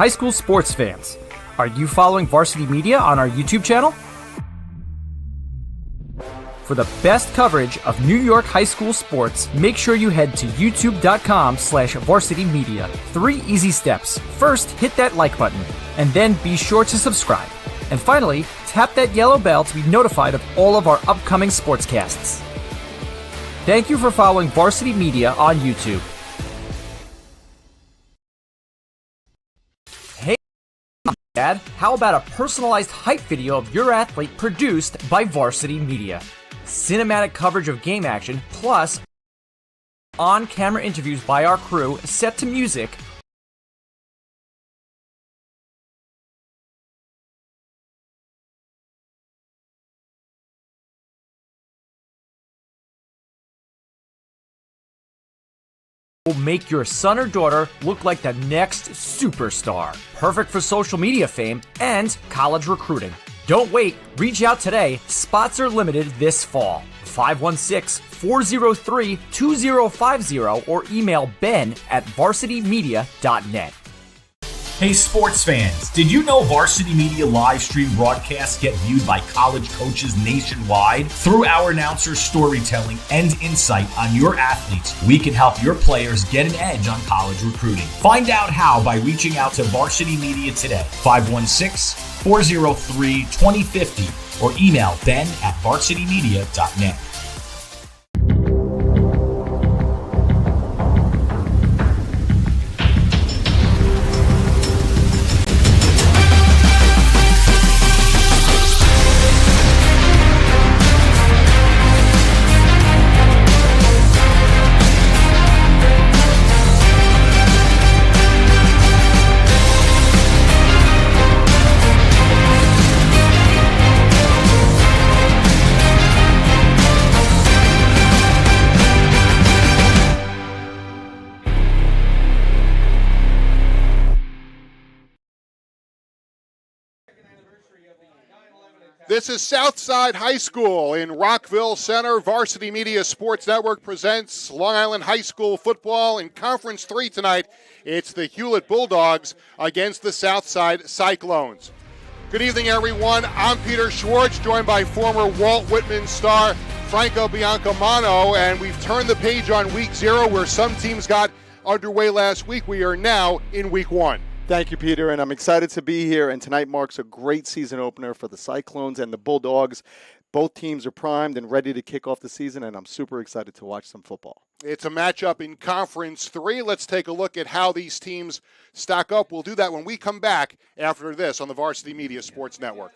High school sports fans, are you following Varsity Media on our YouTube channel? For the best coverage of New York high school sports, make sure you head to youtube.com/varsitymedia. 3 easy steps. First, hit that like button, and then be sure to subscribe. And finally, tap that yellow bell to be notified of all of our upcoming sportscasts. Thank you for following Varsity Media on YouTube. Hey, Dad, how about a personalized hype video of your athlete produced by Varsity Media? Cinematic coverage of game action, plus on-camera interviews by our crew set to music. Will make your son or daughter look like the next superstar. Perfect for social media fame and college recruiting. Don't wait, reach out today. Spots are limited this fall. 516-403-2050 or email ben@varsitymedia.net. Hey sports fans, did you know Varsity Media live stream broadcasts get viewed by college coaches nationwide? Through our announcers' storytelling and insight on your athletes, we can help your players get an edge on college recruiting. Find out how by reaching out to Varsity Media today, 516-403-2050 or email ben@varsitymedia.net. This is Southside High School in Rockville Center. Varsity Media Sports Network presents Long Island High School football in Conference 3 tonight. It's the Hewlett Bulldogs against the Southside Cyclones. Good evening, everyone. I'm Peter Schwartz, joined by former Walt Whitman star Franco Biancamano, and we've turned the page on Week 0, where some teams got underway last week. We are now in Week 1. Thank you, Peter, and I'm excited to be here, and tonight marks a great season opener for the Cyclones and the Bulldogs. Both teams are primed and ready to kick off the season, and I'm super excited to watch some football. It's a matchup in Conference 3. Let's take a look at how these teams stack up. We'll do that when we come back after this on the Varsity Media Sports Network.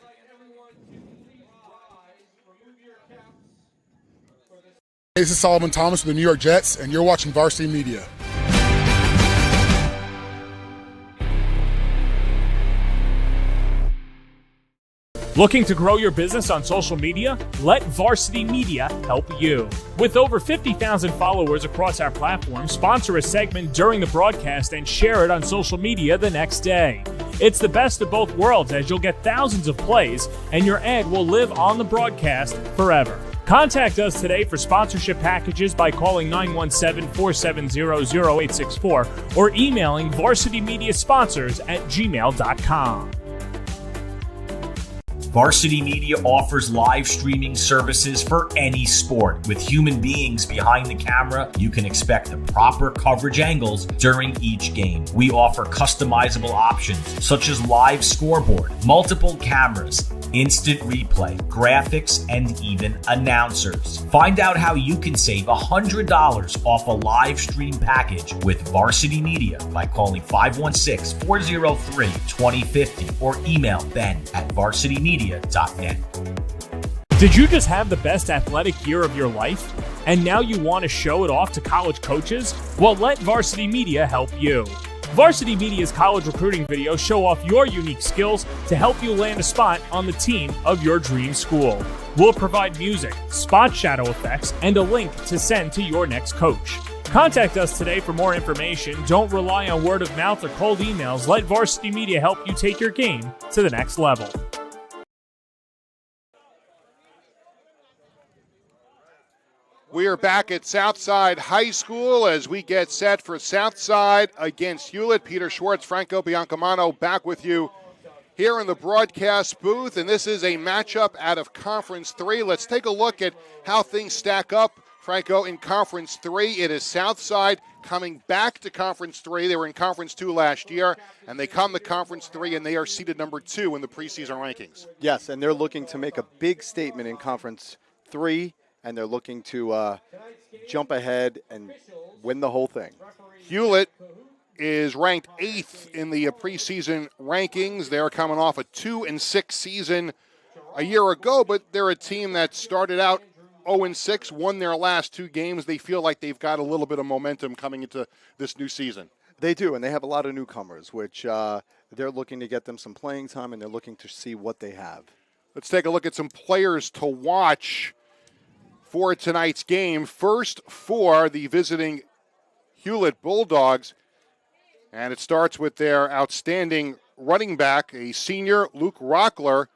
This is Solomon Thomas with the New York Jets, and you're watching Varsity Media. Looking to grow your business on social media? Let Varsity Media help you. With over 50,000 followers across our platform, sponsor a segment during the broadcast and share it on social media the next day. It's the best of both worlds, as you'll get thousands of plays and your ad will live on the broadcast forever. Contact us today for sponsorship packages by calling 917-470-0864 or emailing varsitymediasponsors@gmail.com. Varsity Media offers live streaming services for any sport. With human beings behind the camera, you can expect the proper coverage angles during each game. We offer customizable options such as live scoreboard, multiple cameras, instant replay, graphics, and even announcers. Find out how you can save $100 off a live stream package with Varsity Media by calling 516-403-2050 or email ben@varsitymedia.net. Did you just have the best athletic year of your life? And now you want to show it off to college coaches? Well, let Varsity Media help you. Varsity Media's college recruiting videos show off your unique skills to help you land a spot on the team of your dream school. We'll provide music, spot shadow effects, and a link to send to your next coach. Contact us today for more information. Don't rely on word of mouth or cold emails. Let Varsity Media help you take your game to the next level. We are back at Southside High School as we get set for Southside against Hewlett. Peter Schwartz, Franco Biancamano back with you here in the broadcast booth, and this is a matchup out of Conference 3. Let's take a look at how things stack up, Franco, in Conference 3. It is Southside coming back to Conference 3. They were in Conference 2 last year, and they come to Conference 3, and they are seeded number 2 in the preseason rankings. Yes, and they're looking to make a big statement in Conference 3, and they're looking to jump ahead and win the whole thing. Hewlett is ranked 8th in the preseason rankings. They're coming off a 2-6 season a year ago, but they're a team that started out 0-6, won their last 2 games. They feel like they've got a little bit of momentum coming into this new season. They do, and they have a lot of newcomers, which they're looking to get them some playing time, and they're looking to see what they have. Let's take a look at some players to watch for tonight's game. First for the visiting Hewlett Bulldogs, and it starts with their outstanding running back, a senior, Luke Rockler,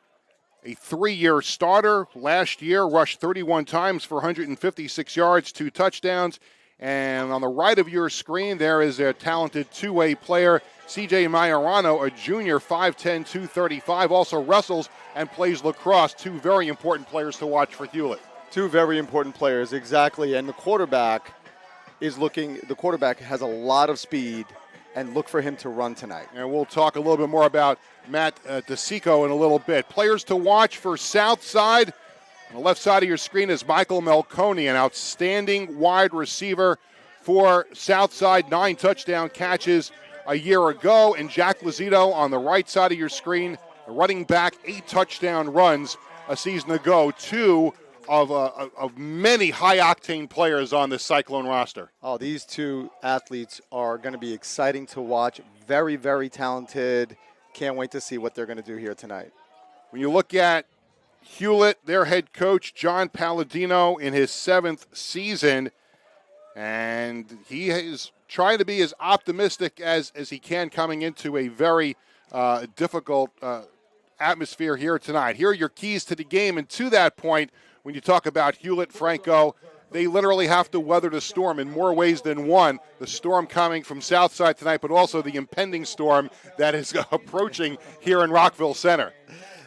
a 3-year starter. Last year rushed 31 times for 156 yards, 2 touchdowns. And on the right of your screen, there is a talented two-way player, C.J. Majorano, a junior, 5'10", 235, also wrestles and plays lacrosse. 2 very important players to watch for Hewlett. 2 very important players, exactly. And the quarterback has a lot of speed, and look for him to run tonight. And we'll talk a little bit more about Matt DeSico in a little bit. Players to watch for Southside. On the left side of your screen is Michael Melconi, an outstanding wide receiver for Southside, 9 touchdown catches a year ago. And Jack Lazito on the right side of your screen, a running back, 8 touchdown runs a season ago. 2 of many high-octane players on this Cyclone roster. Oh, these 2 athletes are going to be exciting to watch. Very, very talented. Can't wait to see what they're going to do here tonight. When you look at Hewlett, their head coach, John Palladino, in his 7th season, and he is trying to be as optimistic as he can coming into a very difficult atmosphere here tonight. Here are your keys to the game, and to that point, when you talk about Hewlett, Franco, they literally have to weather the storm in more ways than one. The storm coming from Southside tonight, but also the impending storm that is approaching here in Rockville Center.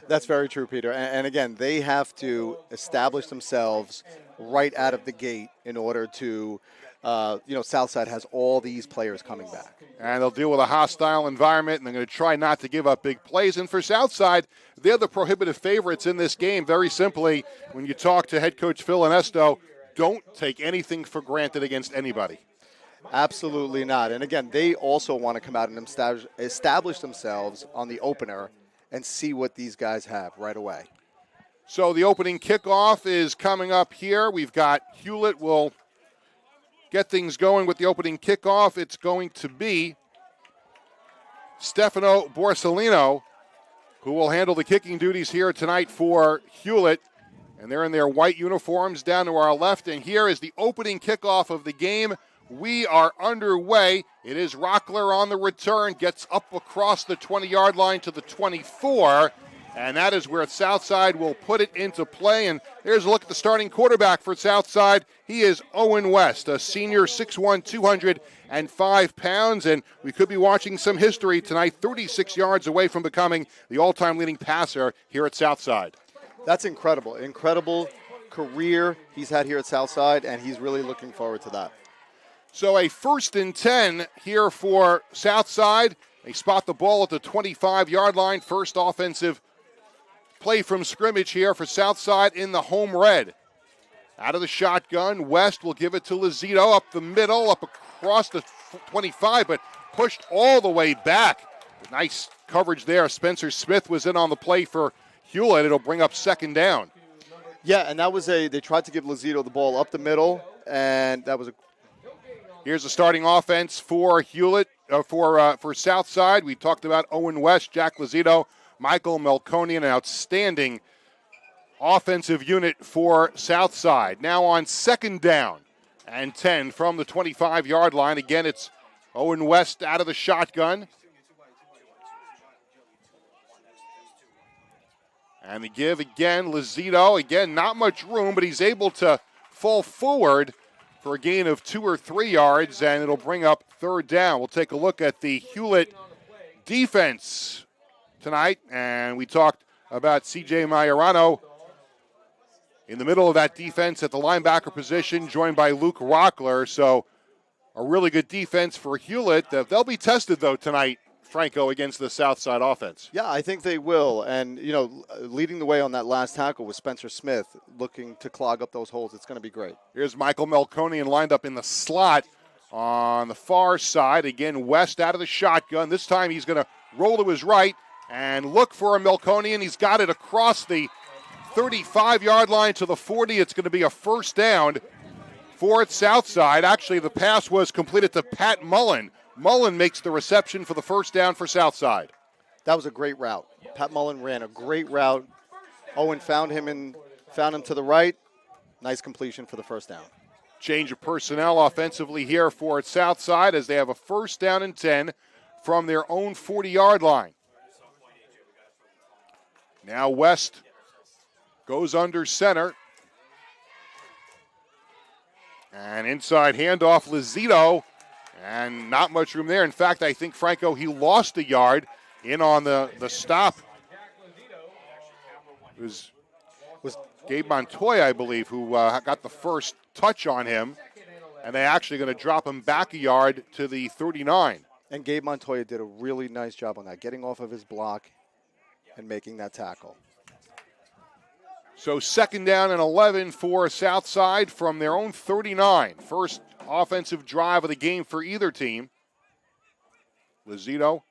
That's very true, Peter. And again, they have to establish themselves right out of the gate in order to, Southside has all these players coming back. And they'll deal with a hostile environment, and they're going to try not to give up big plays. And for Southside, they're the prohibitive favorites in this game. Very simply, when you talk to head coach Phil Inesto, don't take anything for granted against anybody. Absolutely not. And again, they also want to come out and establish themselves on the opener and see what these guys have right away. So the opening kickoff is coming up here. We've got Hewlett will get things going with the opening kickoff. It's going to be Stefano Borsellino who will handle the kicking duties here tonight for Hewlett. And they're in their white uniforms down to our left. And here is the opening kickoff of the game. We are underway. It is Rockler on the return, gets up across the 20-yard line to the 24. And that is where Southside will put it into play. And here's a look at the starting quarterback for Southside. He is Owen West, a senior, 6'1", 205 pounds. And we could be watching some history tonight, 36 yards away from becoming the all-time leading passer here at Southside. That's incredible. Incredible career he's had here at Southside, and he's really looking forward to that. So a 1st and 10 here for Southside. They spot the ball at the 25-yard line. First offensive play from scrimmage here for Southside in the home red. Out of the shotgun, West will give it to Lazito up the middle, up across the 25, but pushed all the way back. Nice coverage there. Spencer Smith was in on the play for Hewlett. It'll bring up 2nd down. Yeah, and that was they tried to give Lazito the ball up the middle, and that was a... Here's the starting offense for Hewlett, for Southside. We talked about Owen West, Jack Lazito, Michael Melconi, an outstanding offensive unit for Southside. Now on 2nd down and 10 from the 25-yard line. Again, it's Owen West out of the shotgun. And the give again, Lazito. Again, not much room, but he's able to fall forward for a gain of 2 or 3 yards, and it'll bring up third down. We'll take a look at the Hewlett defense tonight, and we talked about C.J. Majorano in the middle of that defense at the linebacker position, joined by Luke Rockler. So a really good defense for Hewlett. They'll be tested, though, tonight, Franco, against the Southside offense. Yeah, I think they will. And, leading the way on that last tackle was Spencer Smith, looking to clog up those holes. It's going to be great. Here's Michael Melkonian lined up in the slot on the far side. Again, West out of the shotgun. This time he's going to roll to his right and look for a Melkonian. He's got it across the 35-yard line to the 40. It's going to be a first down for Southside. Actually, the pass was completed to Pat Mullen. Mullen makes the reception for the first down for Southside. That was a great route. Pat Mullen ran a great route. Owen found him to the right. Nice completion for the first down. Change of personnel offensively here for Southside as they have a first down and 10 from their own 40-yard line. Now West goes under center. And inside handoff, Lizito. And not much room there. In fact, I think, Franco, he lost a yard in on the stop. It was Gabe Montoya, I believe, who got the first touch on him. And they're actually going to drop him back a yard to the 39. And Gabe Montoya did a really nice job on that, getting off of his block and making that tackle. So second down and 11 for Southside from their own 39. First offensive drive of the game for either team. Lizito.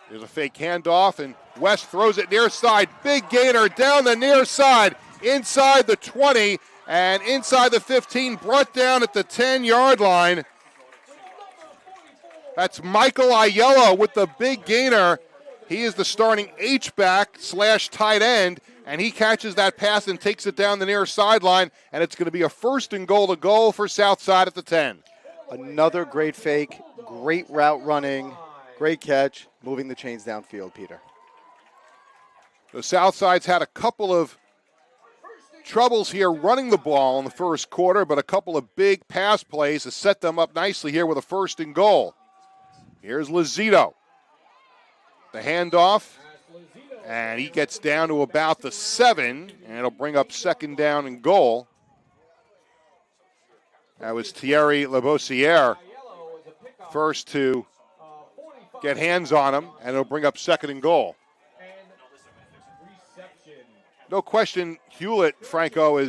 There's a fake handoff, and West throws it near side. Big gainer down the near side, inside the 20, and inside the 15, brought down at the 10-yard line. That's Michael Aiello with the big gainer. He is the starting H-back / tight end, and he catches that pass and takes it down the near sideline, and it's going to be a first and goal to goal for Southside at the 10. Another great fake, great route running, great catch, moving the chains downfield, Peter. The Southside's had a couple of troubles here running the ball in the first quarter, but a couple of big pass plays to set them up nicely here with a first and goal. Here's Lizito. The handoff, and he gets down to about the 7, and it'll bring up second down and goal. That was Thierry Labossiere first to get hands on him, and it'll bring up second and goal. No question, Hewlett, Franco,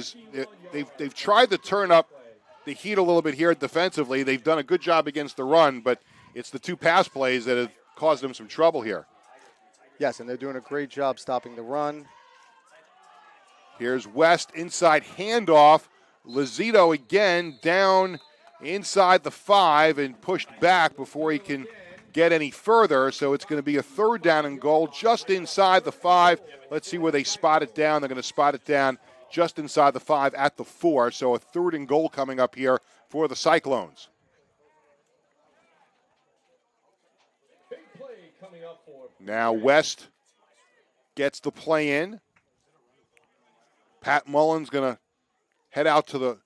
they've tried to turn up the heat a little bit here defensively. They've done a good job against the run, but it's the two pass plays that have caused them some trouble here. Yes, and they're doing a great job stopping the run. Here's West, inside handoff. Lizito again down inside the 5 and pushed back before he can get any further. So it's going to be a third down and goal just inside the 5. Let's see where they spot it down. They're going to spot it down just inside the 5 at the 4. So a third and goal coming up here for the Cyclones. Now West gets the play in. Pat Mullen's going to head out to the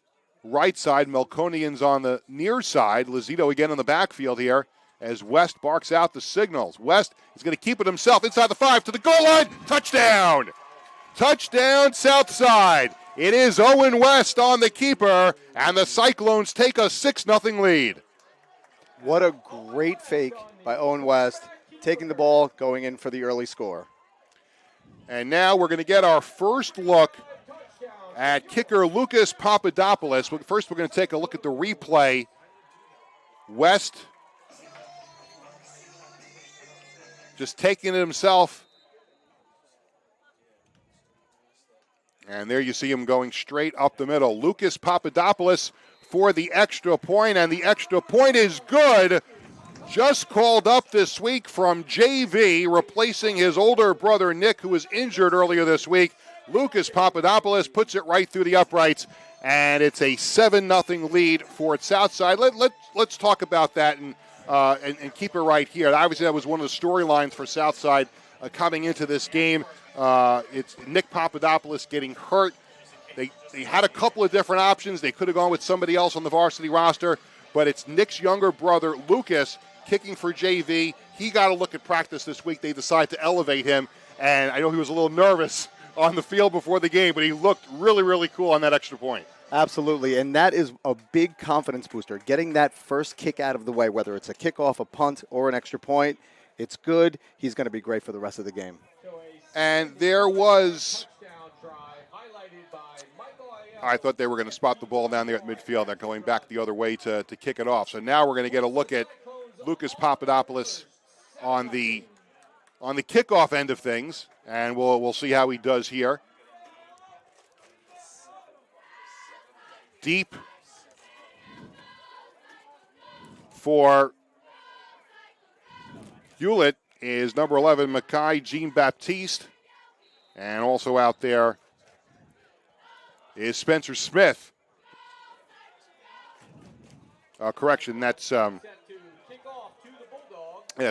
right side. Melkonian's on the near side. Lizito again in the backfield here as West barks out the signals. West is going to keep it himself inside the 5 to the goal line. Touchdown! Touchdown Southside. It is Owen West on the keeper, and the Cyclones take a 6-0 lead. What a great fake by Owen West, taking the ball, going in for the early score. And now we're going to get our first look at kicker Lucas Papadopoulos. First, we're going to take a look at the replay. West just taking it himself. And there you see him going straight up the middle. Lucas Papadopoulos for the extra point, and the extra point is good. Just called up this week from JV, replacing his older brother Nick, who was injured earlier this week. Lucas Papadopoulos puts it right through the uprights, and it's a 7-0 lead for Southside. Let's talk about that and keep it right here. Obviously, that was one of the storylines for Southside coming into this game. It's Nick Papadopoulos getting hurt They had a couple of different options. They could have gone with somebody else on the varsity roster, but it's Nick's younger brother, Lucas, kicking for JV. He got a look at practice this week. They decided to elevate him, and I know he was a little nervous on the field before the game, but he looked really, really cool on that extra point. Absolutely, and that is a big confidence booster. Getting that first kick out of the way, whether it's a kickoff, a punt, or an extra point, it's good. He's going to be great for the rest of the game. And there was, I thought they were going to spot the ball down there at midfield. They're going back the other way to kick it off. So now we're going to get a look at Lucas Papadopoulos on the kickoff end of things, and we'll see how he does here. Deep for Hewlett is number 11, Makai Jean-Baptiste. And also out there is Spencer Smith. Correction, that's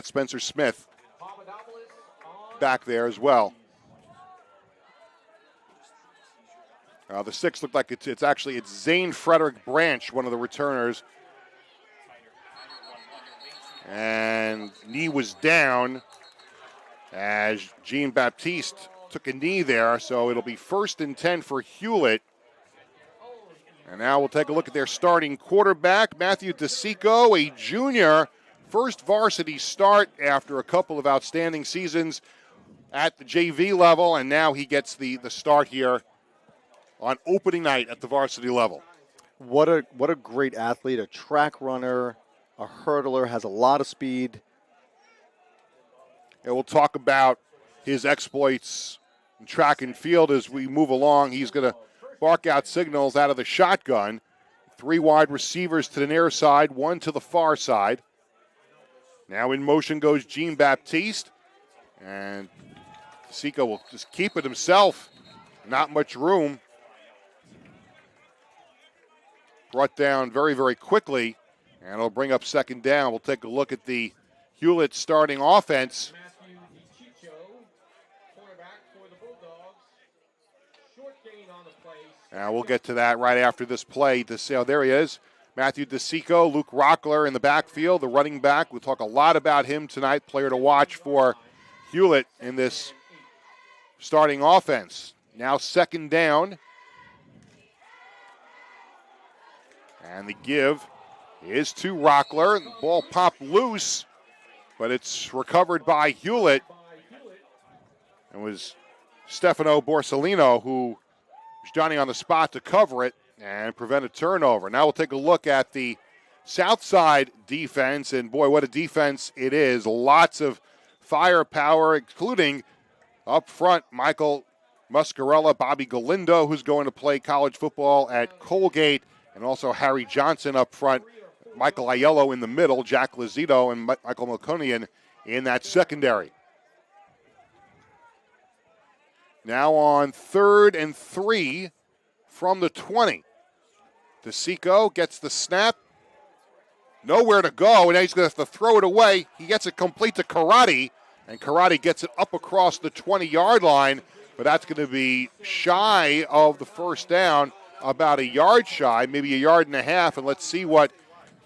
Spencer Smith back there as well. The 6 looked like it's Zane Frederick Branch, one of the returners. And knee was down as Jean-Baptiste took a knee there, so it'll be 1st and 10 for Hewlett. And now we'll take a look at their starting quarterback, Matthew DeSico, a junior, first varsity start after a couple of outstanding seasons at the JV level, and now he gets the start here on opening night at the varsity level. What a great athlete, a track runner, a hurdler, has a lot of speed. And we'll talk about his exploits in track and field as we move along. He's going to bark out signals out of the shotgun. 3 wide receivers to the near side, 1 to the far side. Now in motion goes Jean-Baptiste. And DeSico will just keep it himself. Not much room. Brought down very, very quickly. And it'll bring up 2nd down. We'll take a look at the Hewlett starting offense. And we'll get to that right after this play. There he is, Matthew DeSico, Luke Rockler in the backfield, the running back. We'll talk a lot about him tonight, player to watch for Hewlett in this starting offense. Now 2nd down. And the give is to Rockler. The ball popped loose, but it's recovered by Hewlett. It was Stefano Borsellino who was Johnny on the spot to cover it and prevent a turnover. Now we'll take a look at the south side defense, and boy, what a defense it is. Lots of firepower, including up front, Michael Muscarella, Bobby Galindo, who's going to play college football at Colgate, and also Harry Johnson up front, Michael Aiello in the middle, Jack Lazito, and Michael Melkonian in that secondary. Now on 3rd and 3 from the 20. DeSico gets the snap. Nowhere to go, and now he's going to have to throw it away. He gets it complete to Karate, and Karate gets it up across the 20-yard line, but that's going to be shy of the 1st down, about a yard shy, maybe a yard and a half, and let's see what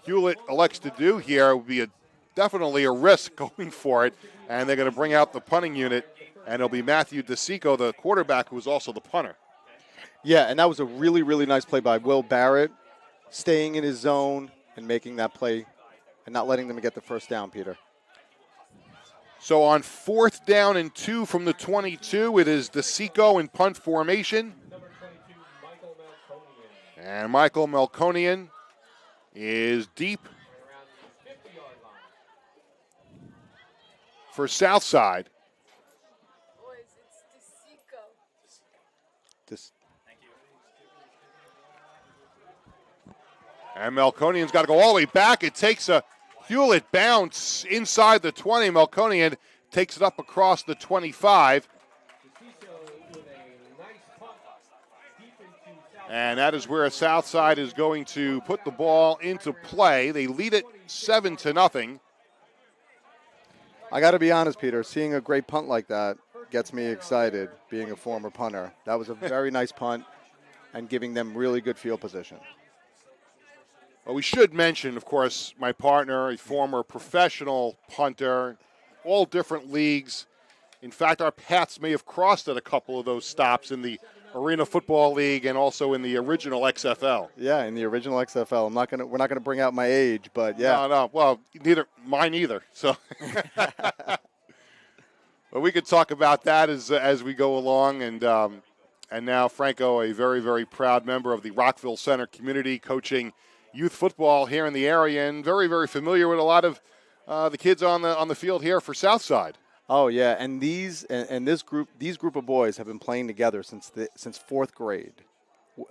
Hewlett elects to do here. It would be definitely a risk going for it, and they're going to bring out the punting unit, and it'll be Matthew DeSico, the quarterback, who was also the punter. Yeah, and that was a really, really nice play by Will Barrett, staying in his zone and making that play and not letting them get the 1st down, Peter. So on 4th down and 2 from the 22, it is DeSico in punt formation. And Michael Melkonian is deep for Southside. And Melkonian's got to go all the way back. It takes a Hewlett bounce inside the 20. Melkonian takes it up across the 25. And that is where Southside is going to put the ball into play. They lead it 7-0. I got to be honest, Peter, seeing a great punt like that gets me excited, being a former punter. That was a very nice punt. and giving them really good field position. Well, we should mention, of course, my partner, a former professional punter, all different leagues. In fact, our paths may have crossed at a couple of those stops in the Arena Football League and also in the original XFL. Yeah, in the original XFL. We're not gonna bring out my age, but yeah. No. Well, mine either. So, but we could talk about that as we go along. And now Franco, a very, very proud member of the Rockville Center community, coaching youth football here in the area, and very, very familiar with a lot of the kids on the field here for Southside. Oh yeah, and these group of boys have been playing together since fourth grade.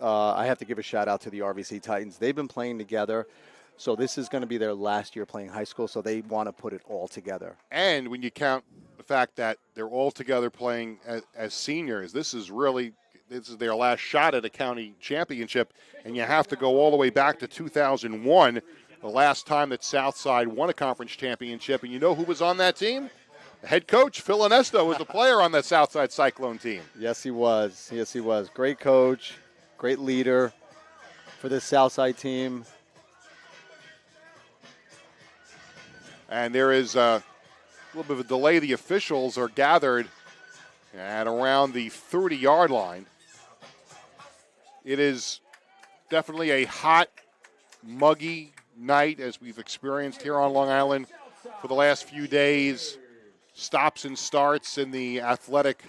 I have to give a shout out to the RVC Titans. They've been playing together, so this is going to be their last year playing high school. So they want to put it all together. And when you count the fact that they're all together playing as seniors, this is their last shot at a county championship, and you have to go all the way back to 2001, the last time that Southside won a conference championship. And you know who was on that team? Head coach Phil Onesto was the player on that Southside Cyclone team. Yes, he was. Great coach, great leader for this Southside team. And there is a little bit of a delay. The officials are gathered at around the 30-yard line. It is definitely a hot, muggy night, as we've experienced here on Long Island for the last few days. Stops and starts in the athletic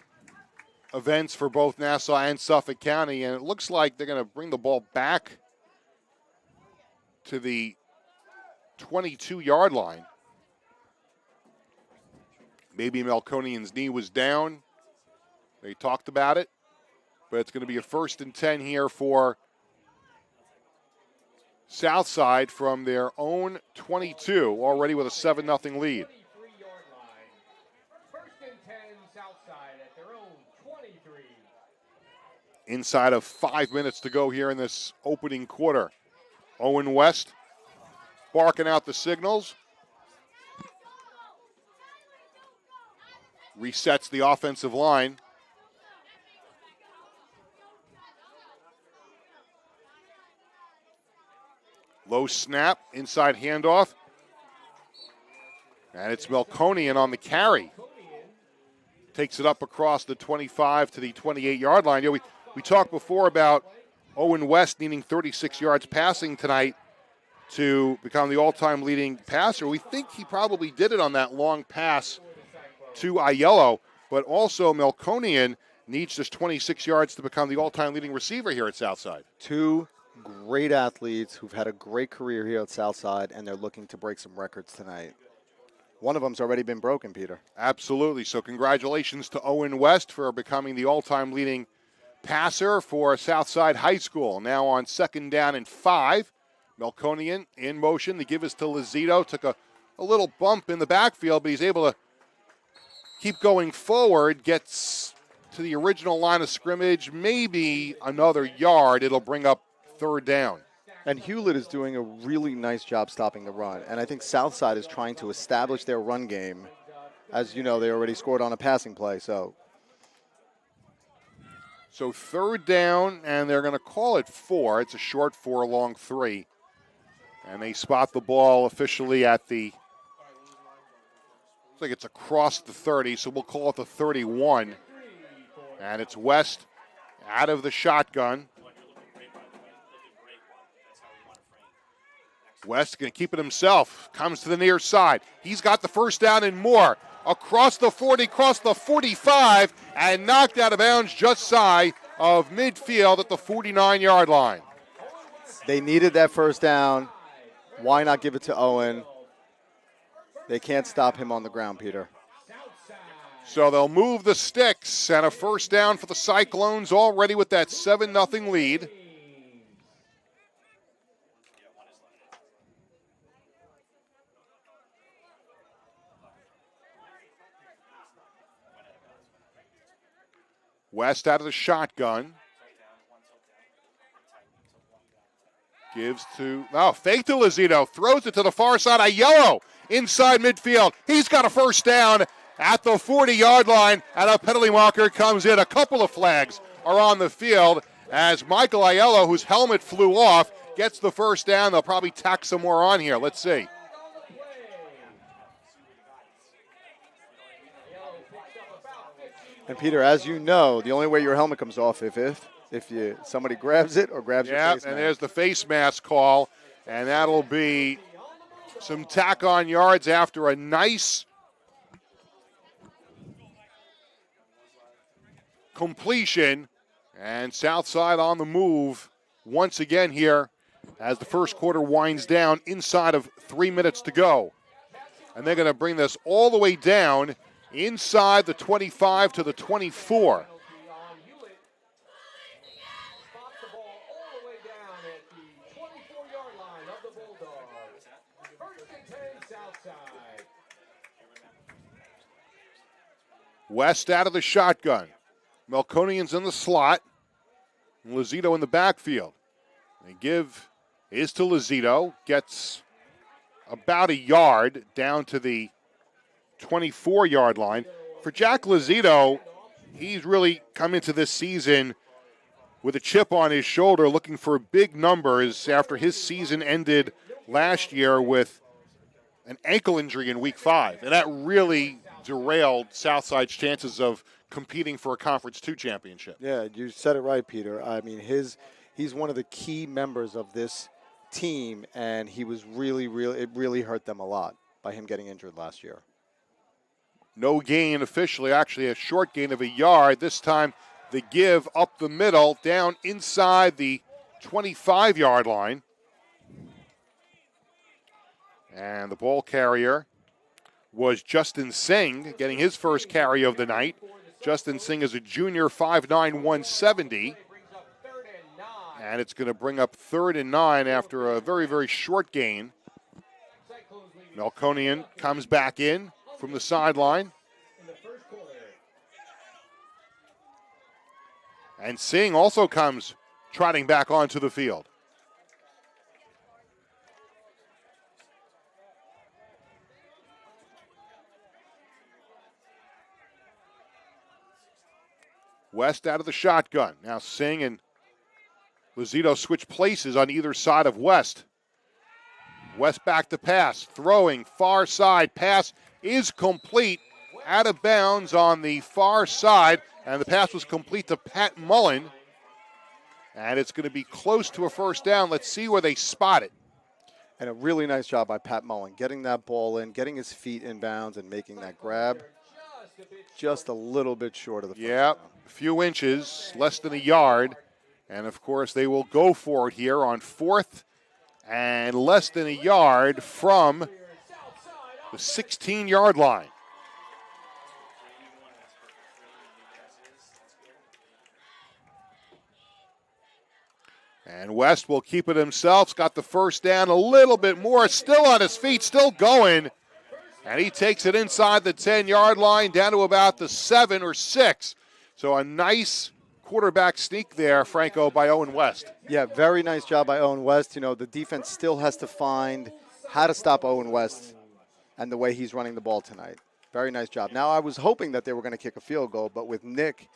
events for both Nassau and Suffolk County, and it looks like they're going to bring the ball back to the 22-yard line. Maybe Melconian's knee was down. They talked about it, but it's going to be a 1st and 10 here for Southside from their own 22, already with a 7-0 lead. Inside of 5 minutes to go here in this opening quarter. Owen West barking out the signals. Resets the offensive line. Low snap, inside handoff. And it's Melconian on the carry. Takes it up across the 25 to the 28-yard line. You know, we talked before about Owen West needing 36 yards passing tonight to become the all-time leading passer. We think he probably did it on that long pass to Aiello, but also Melconian needs just 26 yards to become the all-time leading receiver here at Southside. Two great athletes who've had a great career here at Southside, and they're looking to break some records tonight. One of them's already been broken, Peter. Absolutely. So congratulations to Owen West for becoming the all-time leading passer for Southside High School. Now on 2nd down and 5. Melconian in motion. The give is to Lizito. Took a little bump in the backfield, but he's able to keep going forward. Gets to the original line of scrimmage. Maybe another yard. It'll bring up 3rd down. And Hewlett is doing a really nice job stopping the run. And I think Southside is trying to establish their run game. As you know, they already scored on a passing play, So 3rd down, and they're going to call it 4. It's a short 4, long 3. And they spot the ball officially at the, looks like it's across the 30, so we'll call it the 31. And it's West out of the shotgun. West going to keep it himself. Comes to the near side. He's got the 1st down and more. Across the 40, across the 45, and knocked out of bounds just shy of midfield at the 49-yard line. They needed that 1st down. Why not give it to Owen? They can't stop him on the ground, Peter. So they'll move the sticks, and a 1st down for the Cyclones already with that 7-0 lead. West out of the shotgun. Gives to, fake to Lizito. Throws it to the far side. Aiello inside midfield. He's got a 1st down at the 40-yard line, and a penalty marker comes in. A couple of flags are on the field as Michael Aiello, whose helmet flew off, gets the first down. They'll probably tack some more on here. Let's see. And Peter, as you know, the only way your helmet comes off if somebody grabs it or grabs your face mask. And there's the face mask call, and that'll be some tack-on yards after a nice completion. And Southside on the move once again here as the first quarter winds down inside of 3 minutes to go. And they're going to bring this all the way down inside the 25 to the 24. West out of the shotgun. Melkonian's in the slot. Lozito in the backfield. They give is to Lozito. Gets about a yard down to the 24-yard line. For Jack Lozito, he's really come into this season with a chip on his shoulder, looking for big numbers after his season ended last year with an ankle injury in Week 5. And that really derailed Southside's chances of competing for a Conference 2 championship. Yeah, you said it right, Peter. I mean, he's one of the key members of this team, and he was it really hurt them a lot by him getting injured last year. No gain officially, actually a short gain of a yard. This time the give up the middle, down inside the 25-yard line. And the ball carrier was Justin Singh, getting his first carry of the night. Justin Singh is a junior, 5'9", 170. And it's going to bring up 3rd and 9 after a very, very short gain. Melkonian comes back in from the sideline. And Singh also comes trotting back onto the field. West out of the shotgun. Now Singh and Lozito switch places on either side of West. West back to pass, throwing far side. Pass is complete, out of bounds on the far side, and the pass was complete to Pat Mullen. And it's going to be close to a first down. Let's see where they spot it. And a really nice job by Pat Mullen, getting that ball in, getting his feet in bounds, and making that grab. Just a little bit short of the first down. A few inches, less than a yard. And, of course, they will go for it here on 4th and less than a yard from the 16-yard line. And West will keep it himself. He's got the first down, a little bit more. Still on his feet, still going. And he takes it inside the 10-yard line down to about the 7 or 6. So a nice quarterback sneak there, Franco, by Owen West. Yeah, very nice job by Owen West. You know, the defense still has to find how to stop Owen West and the way he's running the ball tonight. Very nice job. Now, I was hoping that they were going to kick a field goal, but with Nick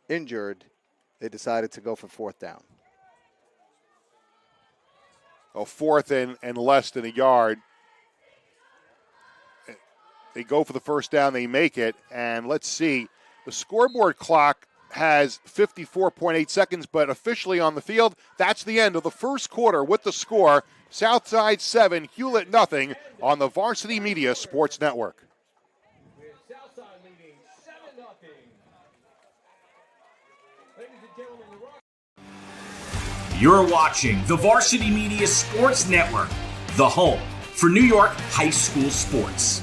injured, they decided to go for 4th down. Oh, 4th and less than a yard. They go for the first down, they make it, and let's see. The scoreboard clock has 54.8 seconds, but officially on the field, that's the end of the first quarter with the score. Southside 7, Hewlett nothing on the Varsity Media Sports Network. You're watching the Varsity Media Sports Network, the home for New York high school sports.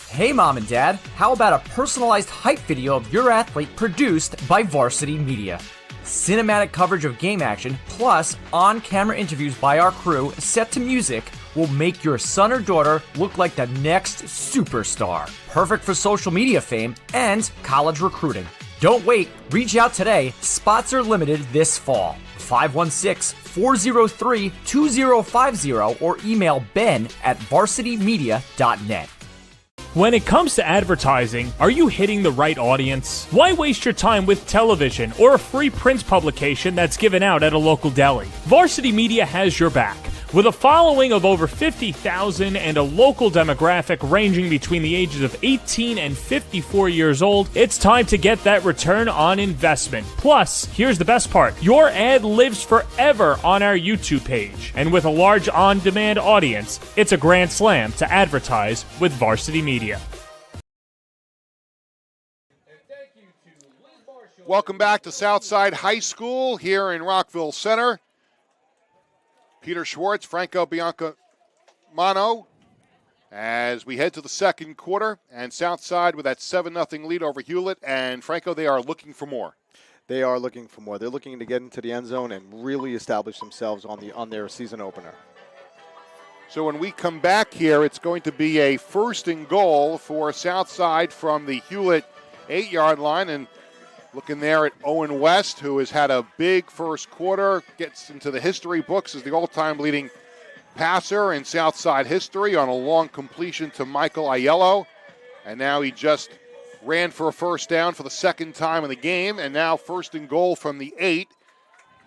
Hey Mom and Dad, how about a personalized hype video of your athlete produced by Varsity Media? Cinematic coverage of game action, plus on-camera interviews by our crew set to music will make your son or daughter look like the next superstar. Perfect for social media fame and college recruiting. Don't wait, reach out today. Spots are limited this fall. 516-403-2050 or email ben@varsitymedia.net. When it comes to advertising, are you hitting the right audience? Why waste your time with television or a free print publication that's given out at a local deli? Varsity Media has your back. With a following of over 50,000 and a local demographic ranging between the ages of 18 and 54 years old, it's time to get that return on investment. Plus, here's the best part. Your ad lives forever on our YouTube page. And with a large on-demand audience, it's a grand slam to advertise with Varsity Media. Welcome back to Southside High School here in Rockville Center. Peter Schwartz, Franco Biancamano, as we head to the second quarter, and Southside with that 7-0 lead over Hewlett. And Franco, they are looking for more. They are looking for more. They're looking to get into the end zone and really establish themselves on their season opener. So when we come back here, it's going to be a 1st and goal for Southside from the Hewlett 8-yard line. And looking there at Owen West, who has had a big first quarter, gets into the history books as the all-time leading passer in Southside history on a long completion to Michael Aiello. And now he just ran for a first down for the second time in the game. And now 1st and goal from the 8.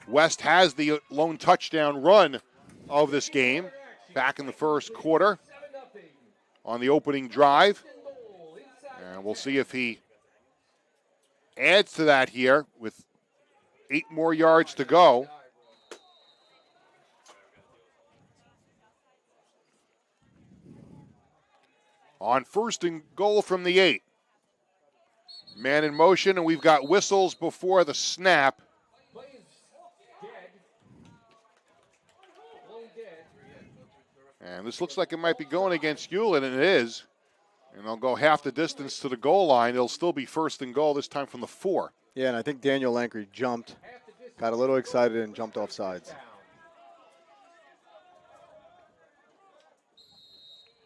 West has the lone touchdown run of this game back in the first quarter on the opening drive. And we'll see if he adds to that here with 8 more yards to go. On 1st and goal from the 8. Man in motion, and we've got whistles before the snap. And this looks like it might be going against Hewlett, and it is. And they'll go half the distance to the goal line. It'll still be 1st and goal, this time from the 4. Yeah, and I think Daniel Lankry jumped, got a little excited, and jumped off sides.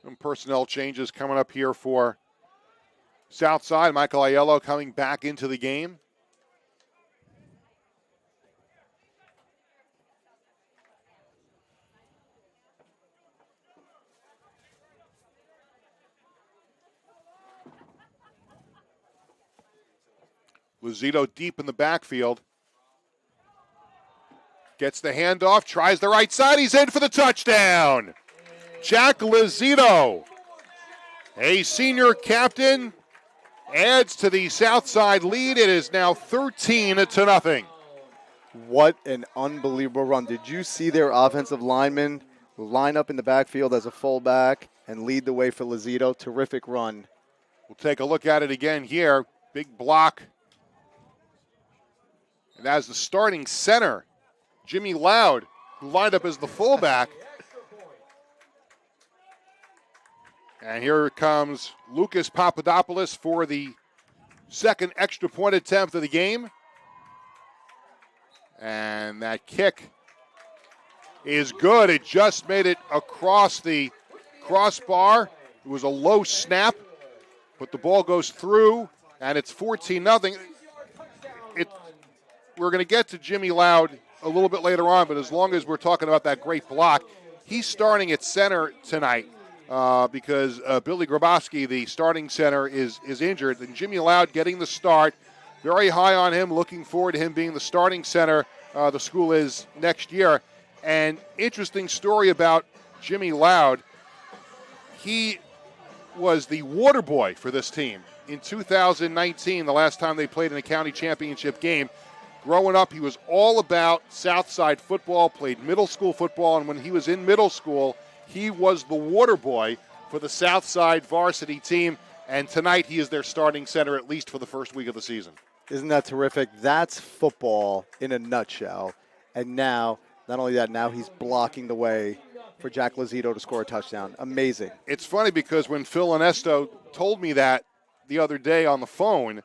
Some personnel changes coming up here for Southside. Michael Aiello coming back into the game. Lozito deep in the backfield. Gets the handoff, tries the right side. He's in for the touchdown. Jack Lozito, a senior captain, adds to the Southside lead. It is now 13-0. What an unbelievable run. Did you see their offensive lineman line up in the backfield as a fullback and lead the way for Lozito? Terrific run. We'll take a look at it again here. Big block. And as the starting center, Jimmy Loud, who lined up as the fullback. And here comes Lucas Papadopoulos for the second extra point attempt of the game. And that kick is good. It just made it across the crossbar. It was a low snap, but the ball goes through, and it's 14-0. We're going to get to Jimmy Loud a little bit later on, but as long as we're talking about that great block, he's starting at center tonight because Billy Grabowski, the starting center, is injured. And Jimmy Loud getting the start. Very high on him, looking forward to him being the starting center the school is next year. And interesting story about Jimmy Loud. He was the water boy for this team in 2019, the last time they played in a county championship game. Growing up, he was all about Southside football, played middle school football, and when he was in middle school, he was the water boy for the Southside varsity team, and tonight he is their starting center, at least for the first week of the season. Isn't that terrific? That's football in a nutshell. And now, not only that, now he's blocking the way for Jack Lozito to score a touchdown. Amazing. It's funny because when Phil Onesto told me that the other day on the phone,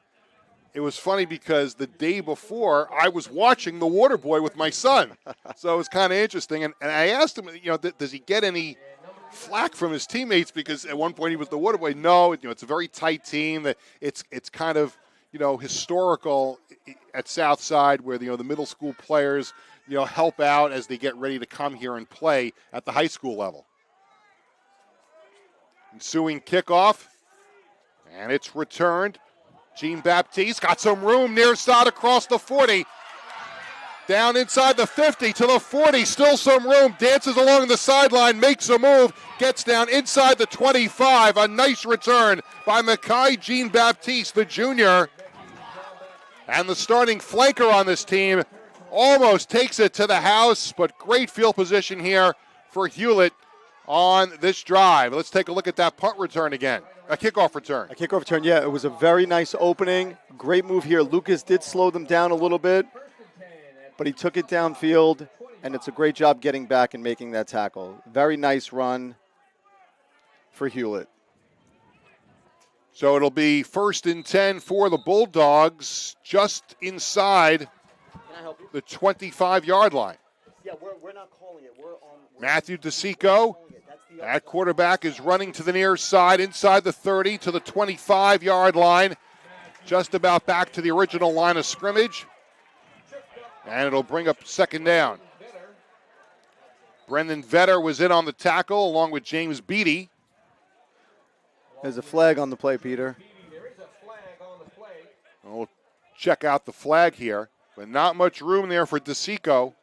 it was funny because the day before I was watching The Water Boy with my son. So it was kind of interesting. And I asked him, does he get any flack from his teammates? Because at one point he was the Water Boy. No, it's a very tight team. It's kind of, historical at Southside where, the middle school players, help out as they get ready to come here and play at the high school level. Ensuing kickoff And it's returned. Jean-Baptiste got some room near side across the 40. Down inside the 50 to the 40. Still some room. Dances along the sideline. Makes a move. Gets down inside the 25. A nice return by Mekhi Jean-Baptiste, the junior. And the starting flanker on this team almost takes it to the house, but great field position here for Hewlett on this drive. Let's take a look at that punt return again. A kickoff return. A kickoff return, yeah. It was a very nice opening. Great move here. Lucas did slow them down a little bit, but he took it downfield, and it's a great job getting back and making that tackle. Very nice run for Hewlett. So it'll be 1st and 10 for the Bulldogs, just inside the 25-yard line. Yeah, we're not calling it. Matthew DeSico at quarterback is running to the near side, inside the 30 to the 25-yard line, just about back to the original line of scrimmage. And it'll bring up 2nd down. Brendan Vetter was in on the tackle along with James Beatty. There's a flag on the play, Peter. We'll check out the flag here, but not much room there for DeSico.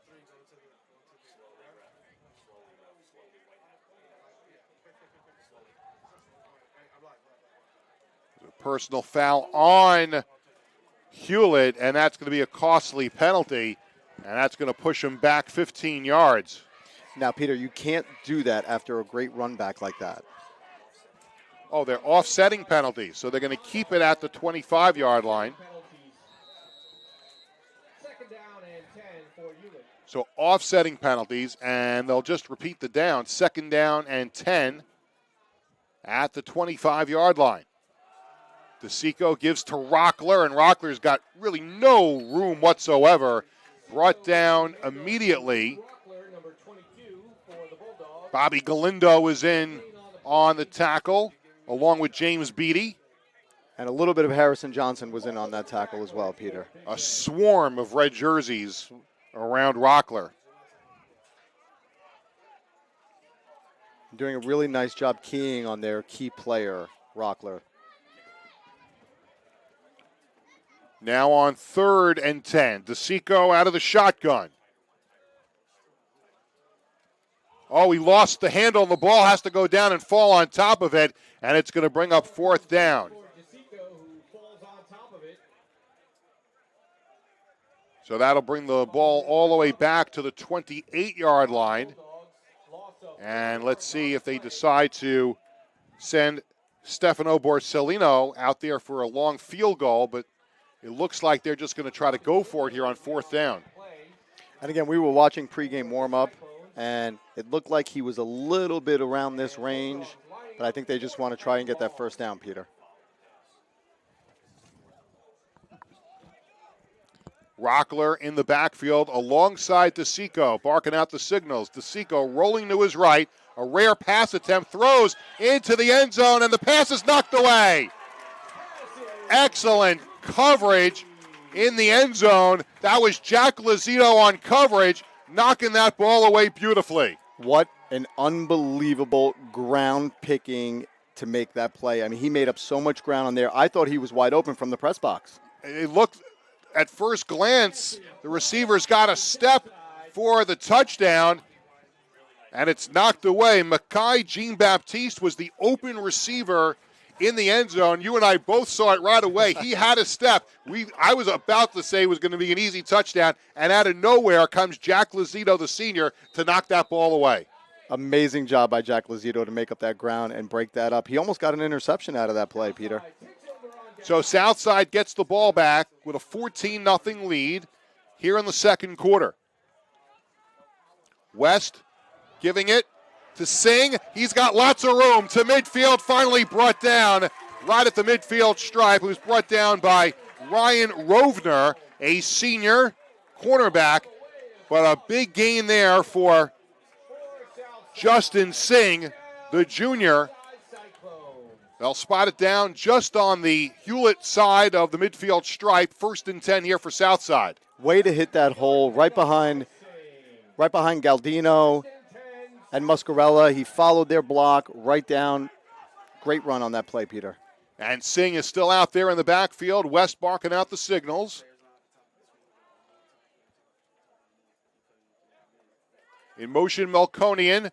Personal foul on Hewlett, and that's going to be a costly penalty, and that's going to push him back 15 yards. Now, Peter, you can't do that after a great run back like that. Oh, they're offsetting penalties, so they're going to keep it at the 25-yard line. So offsetting penalties, and they'll just repeat the down. 2nd down and 10 at the 25-yard line. DeSico gives to Rockler, and Rockler's got really no room whatsoever. Brought down immediately. Bobby Galindo is in on the tackle, along with James Beatty. And a little bit of Harrison Johnson was in on that tackle as well, Peter. A swarm of red jerseys around Rockler. Doing a really nice job keying on their key player, Rockler. Now on 3rd and 10. DeSico out of the shotgun. Oh, he lost the handle, and the ball has to go down and fall on top of it, and it's going to bring up 4th down. So that'll bring the ball all the way back to the 28-yard line. And let's see if they decide to send Stefano Borsellino out there for a long field goal, but it looks like they're just going to try to go for it here on 4th down. And again, we were watching pregame warm-up, and it looked like he was a little bit around this range, but I think they just want to try and get that 1st down, Peter. Rockler in the backfield alongside DeSico, barking out the signals. DeSico rolling to his right, a rare pass attempt, throws into the end zone, and the pass is knocked away. Excellent coverage in the end zone. That was Jack Lazito on coverage, knocking that ball away beautifully. What an unbelievable ground picking to make that play. I mean, he made up so much ground on there. I thought he was wide open from the press box. It looked, at first glance, the receiver's got a step for the touchdown, and it's knocked away. Mekhi Jean-Baptiste was the open receiver in the end zone. You and I both saw it right away. He had a step. I was about to say it was going to be an easy touchdown, and out of nowhere comes Jack Lazito, the senior, to knock that ball away. Amazing job by Jack Lazito to make up that ground and break that up. He almost got an interception out of that play, Peter. So Southside gets the ball back with a 14-0 lead here in the 2nd quarter. West giving it to Singh. He's got lots of room to midfield, finally brought down right at the midfield stripe, who's brought down by Ryan Rovner, a senior cornerback, but a big gain there for Justin Singh, the junior. They'll spot it down just on the Hewlett side of the midfield stripe. 1st and 10 here for Southside. Way to hit that hole right behind Galdino and Muscarella. He followed their block right down. Great run on that play, Peter. And Singh is still out there in the backfield. West barking out the signals. In motion, Melkonian.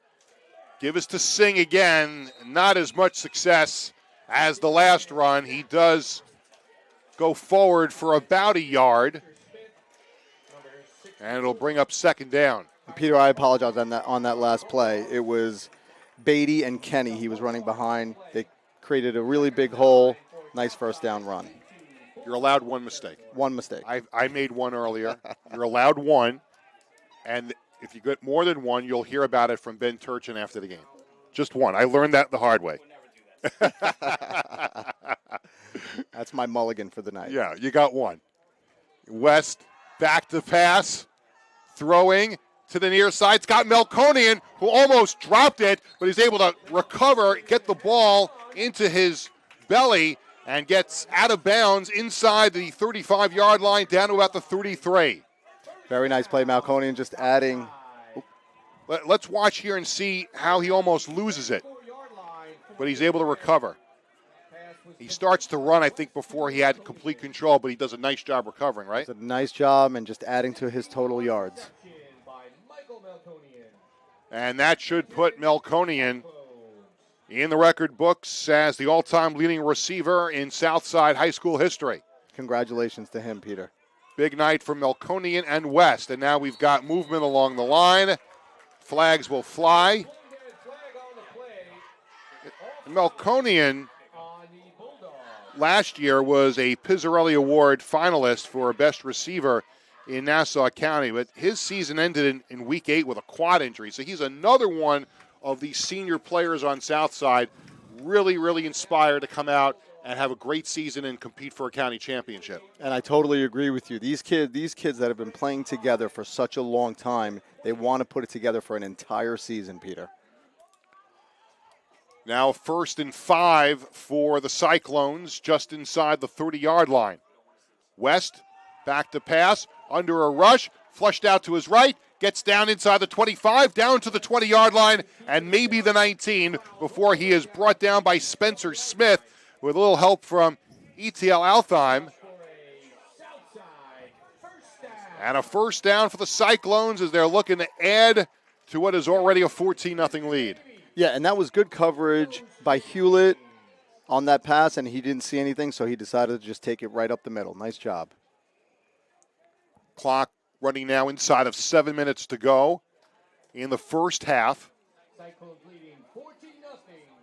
Give us to Singh again. Not as much success as the last run. He does go forward for about a yard. And it'll bring up second down. Peter, I apologize on that last play. It was Beatty and Kenny he was running behind. They created a really big hole. Nice first down run. You're allowed one mistake. One mistake. I made one earlier. You're allowed one. And if you get more than one, you'll hear about it from Ben Turchin after the game. Just one. I learned that the hard way. That's my mulligan for the night. Yeah, you got one. West back to pass. Throwing to the near side. It's got Melkonian, who almost dropped it, but he's able to recover, get the ball into his belly, and gets out of bounds inside the 35-yard line down to about the 33. Very nice play, Melkonian, just adding. Let's watch here and see how he almost loses it, but he's able to recover. He starts to run, I think, before he had complete control, but he does a nice job recovering, right? It's a nice job and just adding to his total yards. And that should put Melkonian in the record books as the all-time leading receiver in Southside High School history. Congratulations to him, Peter. Big night for Melkonian and West. And now we've got movement along the line. Flags will fly. Melkonian last year was a Pizzarelli Award finalist for best receiver in Nassau County, but his season ended in week 8 with a quad injury. So he's another one of these senior players on Southside, really, really inspired to come out and have a great season and compete for a county championship. And I totally agree with you. These kids that have been playing together for such a long time, they want to put it together for an entire season, Peter. Now 1st and 5 for the Cyclones, just inside the 30-yard line. West back to pass, under a rush, flushed out to his right, gets down inside the 25, down to the 20-yard line, and maybe the 19 before he is brought down by Spencer Smith with a little help from ETL Altheim. And a first down for the Cyclones as they're looking to add to what is already a 14-0 lead. Yeah, and that was good coverage by Hewlett on that pass, and he didn't see anything, so he decided to just take it right up the middle. Nice job. Clock running now inside of 7 minutes to go in the first half.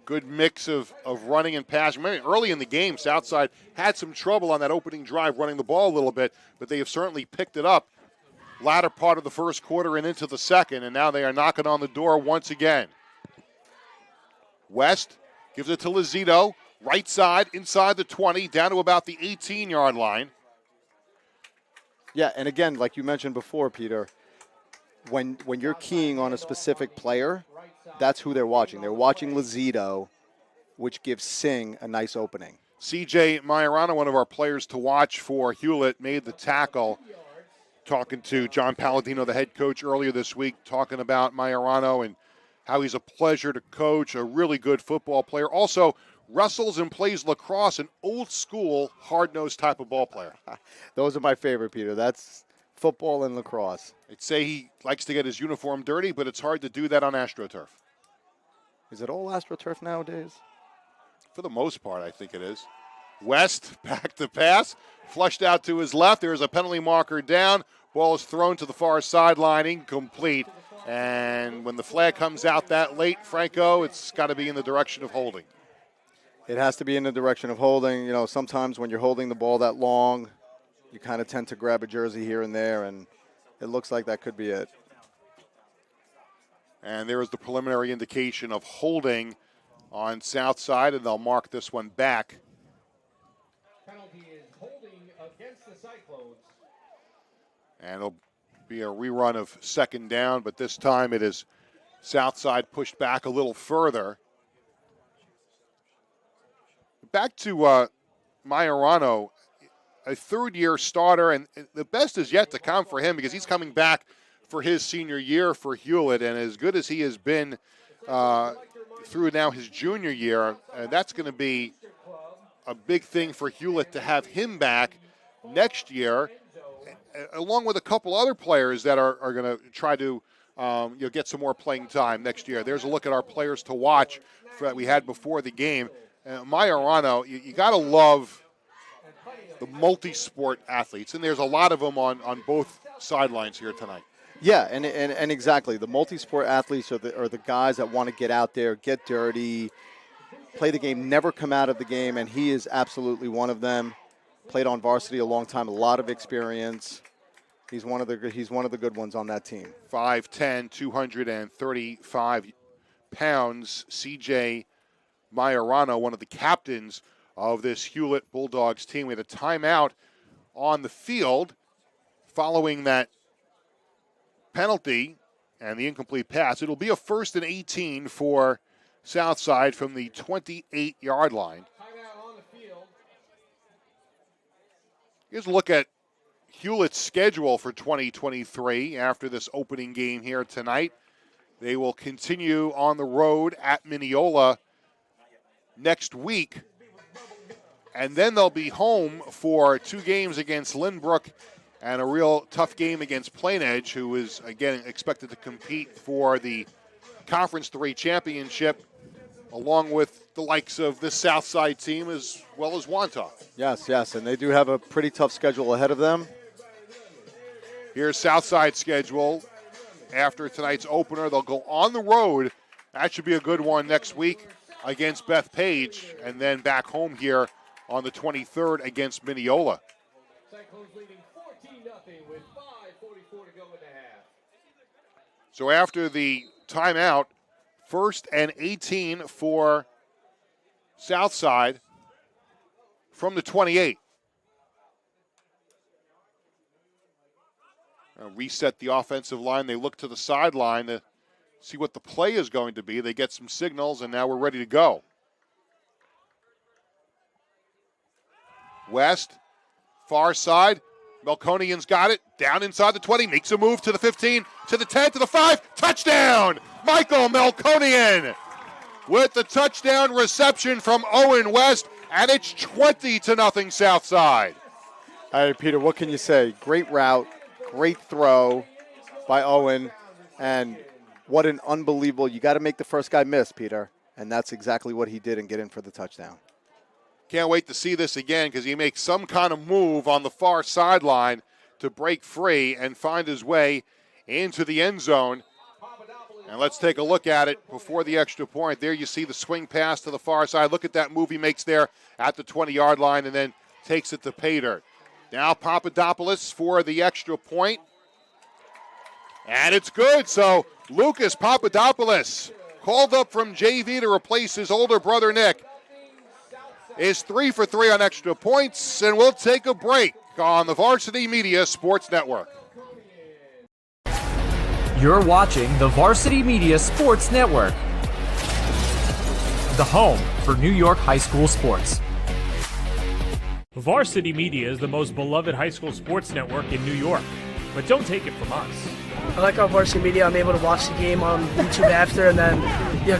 Good mix of running and passing. Early in the game, Southside had some trouble on that opening drive running the ball a little bit, but they have certainly picked it up latter part of the first quarter and into the second, and now they are knocking on the door once again. West gives it to Lozito, right side, inside the 20, down to about the 18-yard line. Yeah, and again, like you mentioned before, Peter, when you're keying on a specific player, that's who they're watching. They're watching Lozito, which gives Singh a nice opening. CJ Majorano, one of our players to watch for Hewlett, made the tackle. Talking to John Palladino, the head coach, earlier this week, talking about Majorano and how he's a pleasure to coach, a really good football player. Also, wrestles and plays lacrosse, an old-school, hard-nosed type of ball player. Those are my favorite, Peter. That's football and lacrosse. I'd say he likes to get his uniform dirty, but it's hard to do that on AstroTurf. Is it all AstroTurf nowadays? For the most part, I think it is. West, back to pass, flushed out to his left. There's a penalty marker down. Ball is thrown to the far sideline, incomplete. And when the flag comes out that late, Franco, it's got to be in the direction of holding. It has to be in the direction of holding. You know, sometimes when you're holding the ball that long, you kind of tend to grab a jersey here and there, and it looks like that could be it. And there is the preliminary indication of holding on Southside, and they'll mark this one back. Penalty is holding against the Cyclones. And it'll be a rerun of second down, but this time it is Southside pushed back a little further. Back to Majorano, a third-year starter, and the best is yet to come for him because he's coming back for his senior year for Hewlett, and as good as he has been through now his junior year, that's going to be a big thing for Hewlett to have him back next year, along with a couple other players that are going to try to get some more playing time next year. There's a look at our players to watch that we had before the game. Majorano, you got to love the multi-sport athletes, and there's a lot of them on both sidelines here tonight. Yeah, and exactly. The multi-sport athletes are the guys that want to get out there, get dirty, play the game, never come out of the game, and he is absolutely one of them. Played on varsity a long time, a lot of experience. He's one of the good ones on that team. 5'10", 235 pounds. CJ Majorano, one of the captains of this Hewlett Bulldogs team. We had a timeout on the field following that penalty and the incomplete pass. It'll be a 1st and 18 for Southside from the 28-yard line. Timeout on the field. Here's a look at Hewlett's schedule for 2023 after this opening game here tonight. They will continue on the road at Mineola next week, and then they'll be home for 2 games against Lynbrook and a real tough game against Plain Edge, who is, again, expected to compete for the Conference 3 championship, along with the likes of this Southside team as well as Wantagh. Yes, and they do have a pretty tough schedule ahead of them. Here's Southside's schedule. After tonight's opener, they'll go on the road. That should be a good one next week against Bethpage, and then back home here on the 23rd against Mineola. Cyclones leading 14-0 with 5:44 to go in the half. So after the timeout, 1st and 18 for Southside from the 28. Reset the offensive line. They look to the sideline to see what the play is going to be. They get some signals, and now we're ready to go. West, far side. Melkonian's got it. Down inside the 20. Makes a move to the 15, to the 10, to the 5. Touchdown! Michael Melkonian with the touchdown reception from Owen West, and it's 20-0 Southside. All right, Peter, what can you say? Great route, great throw by Owen, and what an unbelievable, you got to make the first guy miss, Peter, and that's exactly what he did and get in for the touchdown. Can't wait to see this again because he makes some kind of move on the far sideline to break free and find his way into the end zone. And let's take a look at it before the extra point. There you see the swing pass to the far side. Look at that move he makes there at the 20-yard line and then takes it to pay dirt. Now Papadopoulos for the extra point. And it's good. So Lucas Papadopoulos, called up from JV to replace his older brother Nick, is 3 for 3 on extra points, and we'll take a break on the Varsity Media Sports Network. You're watching the Varsity Media Sports Network, the home for New York high school sports. Varsity Media is the most beloved high school sports network in New York, but don't take it from us. I like our Varsity Media. I'm able to watch the game on YouTube after, and then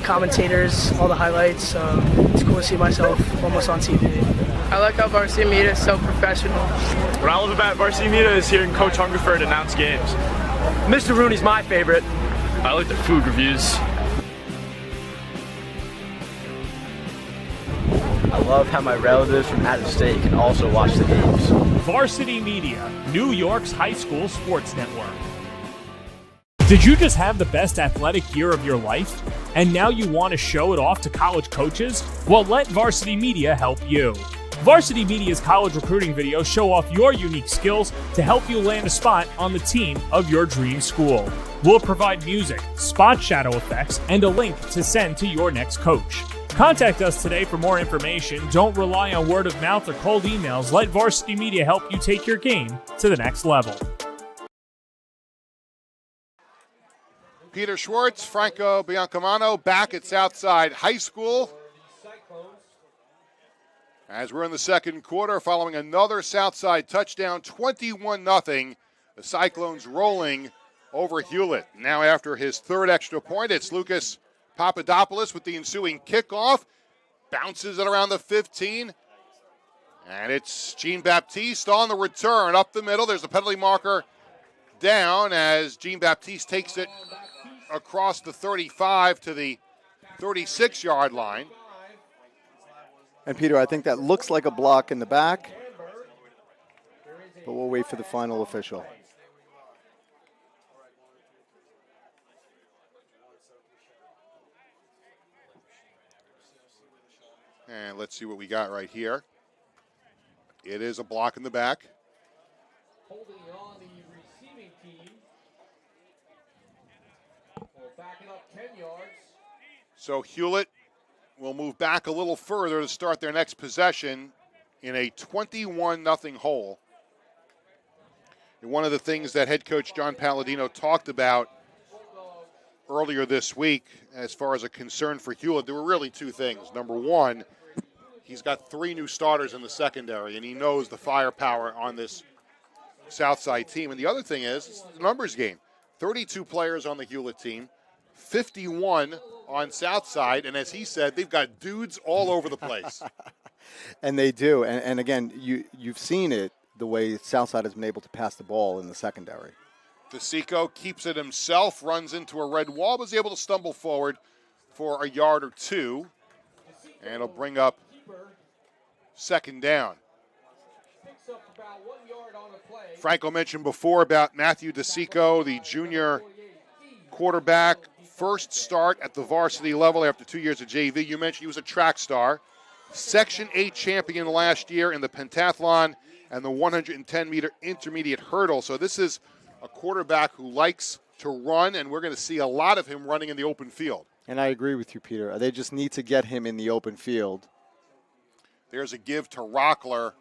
commentators, all the highlights. It's cool to see myself almost on TV. I like how Varsity Media is so professional. What I love about Varsity Media is hearing Coach Hungerford announce games. Mr. Rooney's my favorite. I like the food reviews. I love how my relatives from out of state can also watch the games. Varsity Media, New York's high school sports network. Did you just have the best athletic year of your life? And now you want to show it off to college coaches? Well, let Varsity Media help you. Varsity Media's college recruiting videos show off your unique skills to help you land a spot on the team of your dream school. We'll provide music, spot shadow effects, and a link to send to your next coach. Contact us today for more information. Don't rely on word of mouth or cold emails. Let Varsity Media help you take your game to the next level. Peter Schwartz, Franco Biancamano back at Southside High School. As we're in the second quarter, following another Southside touchdown, 21-0. The Cyclones rolling over Hewlett. Now after his third extra point, it's Lucas Papadopoulos with the ensuing kickoff. Bounces it around the 15. And it's Jean-Baptiste on the return up the middle. There's a penalty marker down as Jean-Baptiste takes it across the 35 to the 36-yard line. And Peter, I think that looks like a block in the back, but we'll wait for the final official. And let's see what we got right here. It is a block in the back. Holding on the receiving team. Will back it up 10 yards. So Hewlett will move back a little further to start their next possession in a 21-0 hole. And one of the things that head coach John Palladino talked about earlier this week as far as a concern for Hewlett, there were really two things. Number one, he's got 3 new starters in the secondary, and he knows the firepower on this Southside team. And the other thing is, it's the numbers game. 32 players on the Hewlett team, 51 on Southside, and as he said, they've got dudes all over the place. And they do. And again, you've seen it, the way Southside has been able to pass the ball in the secondary. DeSico keeps it himself, runs into a red wall, was able to stumble forward for a yard or two, and it'll bring up second down. Franco mentioned before about Matthew DeSico, the junior quarterback, first start at the varsity level after 2 years of JV. You mentioned he was a track star, Section 8 champion last year in the pentathlon and the 110-meter intermediate hurdle. So this is a quarterback who likes to run, and we're going to see a lot of him running in the open field. And I agree with you, Peter. They just need to get him in the open field. There's a give to Rockler.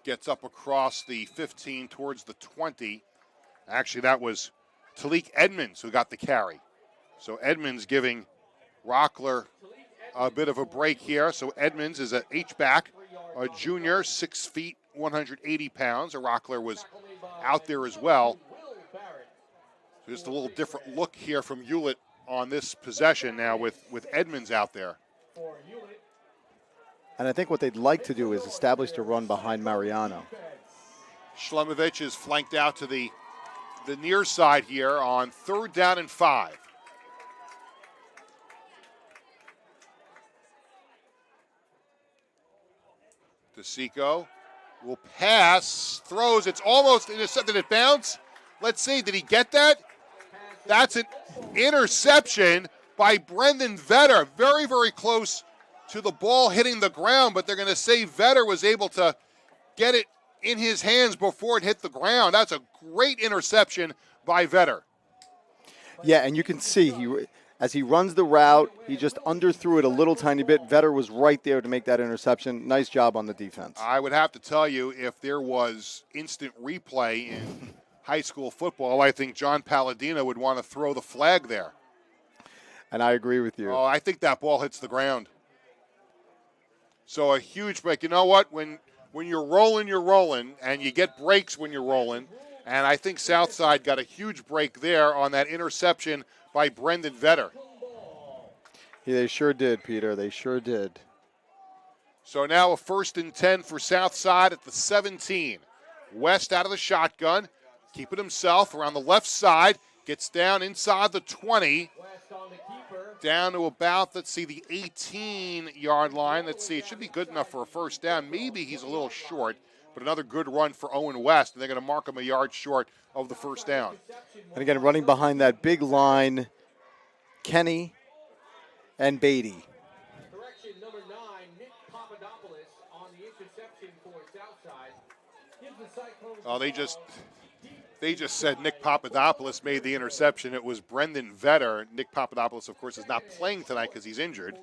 Gets up across the 15 towards the 20. Actually, that was Talik Edmonds who got the carry. So Edmonds giving Rockler a bit of a break here. So Edmonds is an H-back, a junior, 6 feet, 180 pounds. Rockler was out there as well. Just a little different look here from Hewlett on this possession now with Edmonds out there. And I think what they'd like to do is establish the run behind Mariano. Shlemovich is flanked out to the near side here on 3rd down and 5. DeSico will pass, throws, it's almost intercepted, it bounced. Let's see, did he get that? That's an interception by Brendan Vetter. Very, very close to the ball hitting the ground, but they're going to say Vetter was able to get it in his hands before it hit the ground. That's a great interception by Vetter. Yeah, and you can see as he runs the route, he just underthrew it a little tiny bit. Vetter was right there to make that interception. Nice job on the defense. I would have to tell you, if there was instant replay in high school football, I think John Palladino would want to throw the flag there. And I agree with you. Oh, I think that ball hits the ground. So a huge break. You know what? When you're rolling, and you get breaks when you're rolling. And I think Southside got a huge break there on that interception by Brendan Vetter. Yeah, they sure did, Peter. They sure did. So now a 1st and 10 for Southside at the 17. West out of the shotgun. Keep it himself around the left side. Gets down inside the 20. Down to about, let's see, the 18-yard line. Let's see, it should be good enough for a first down. Maybe he's a little short, but another good run for Owen West, and they're going to mark him a yard short of the first down. And again, running behind that big line, Kenny and Beatty. Correction number 9, Nick Papadopoulos on the interception for Southside. Gives the Cyclones Oh, they just said Nick Papadopoulos made the interception. It was Brendan Vetter. Nick Papadopoulos, of course, is not playing tonight because he's injured.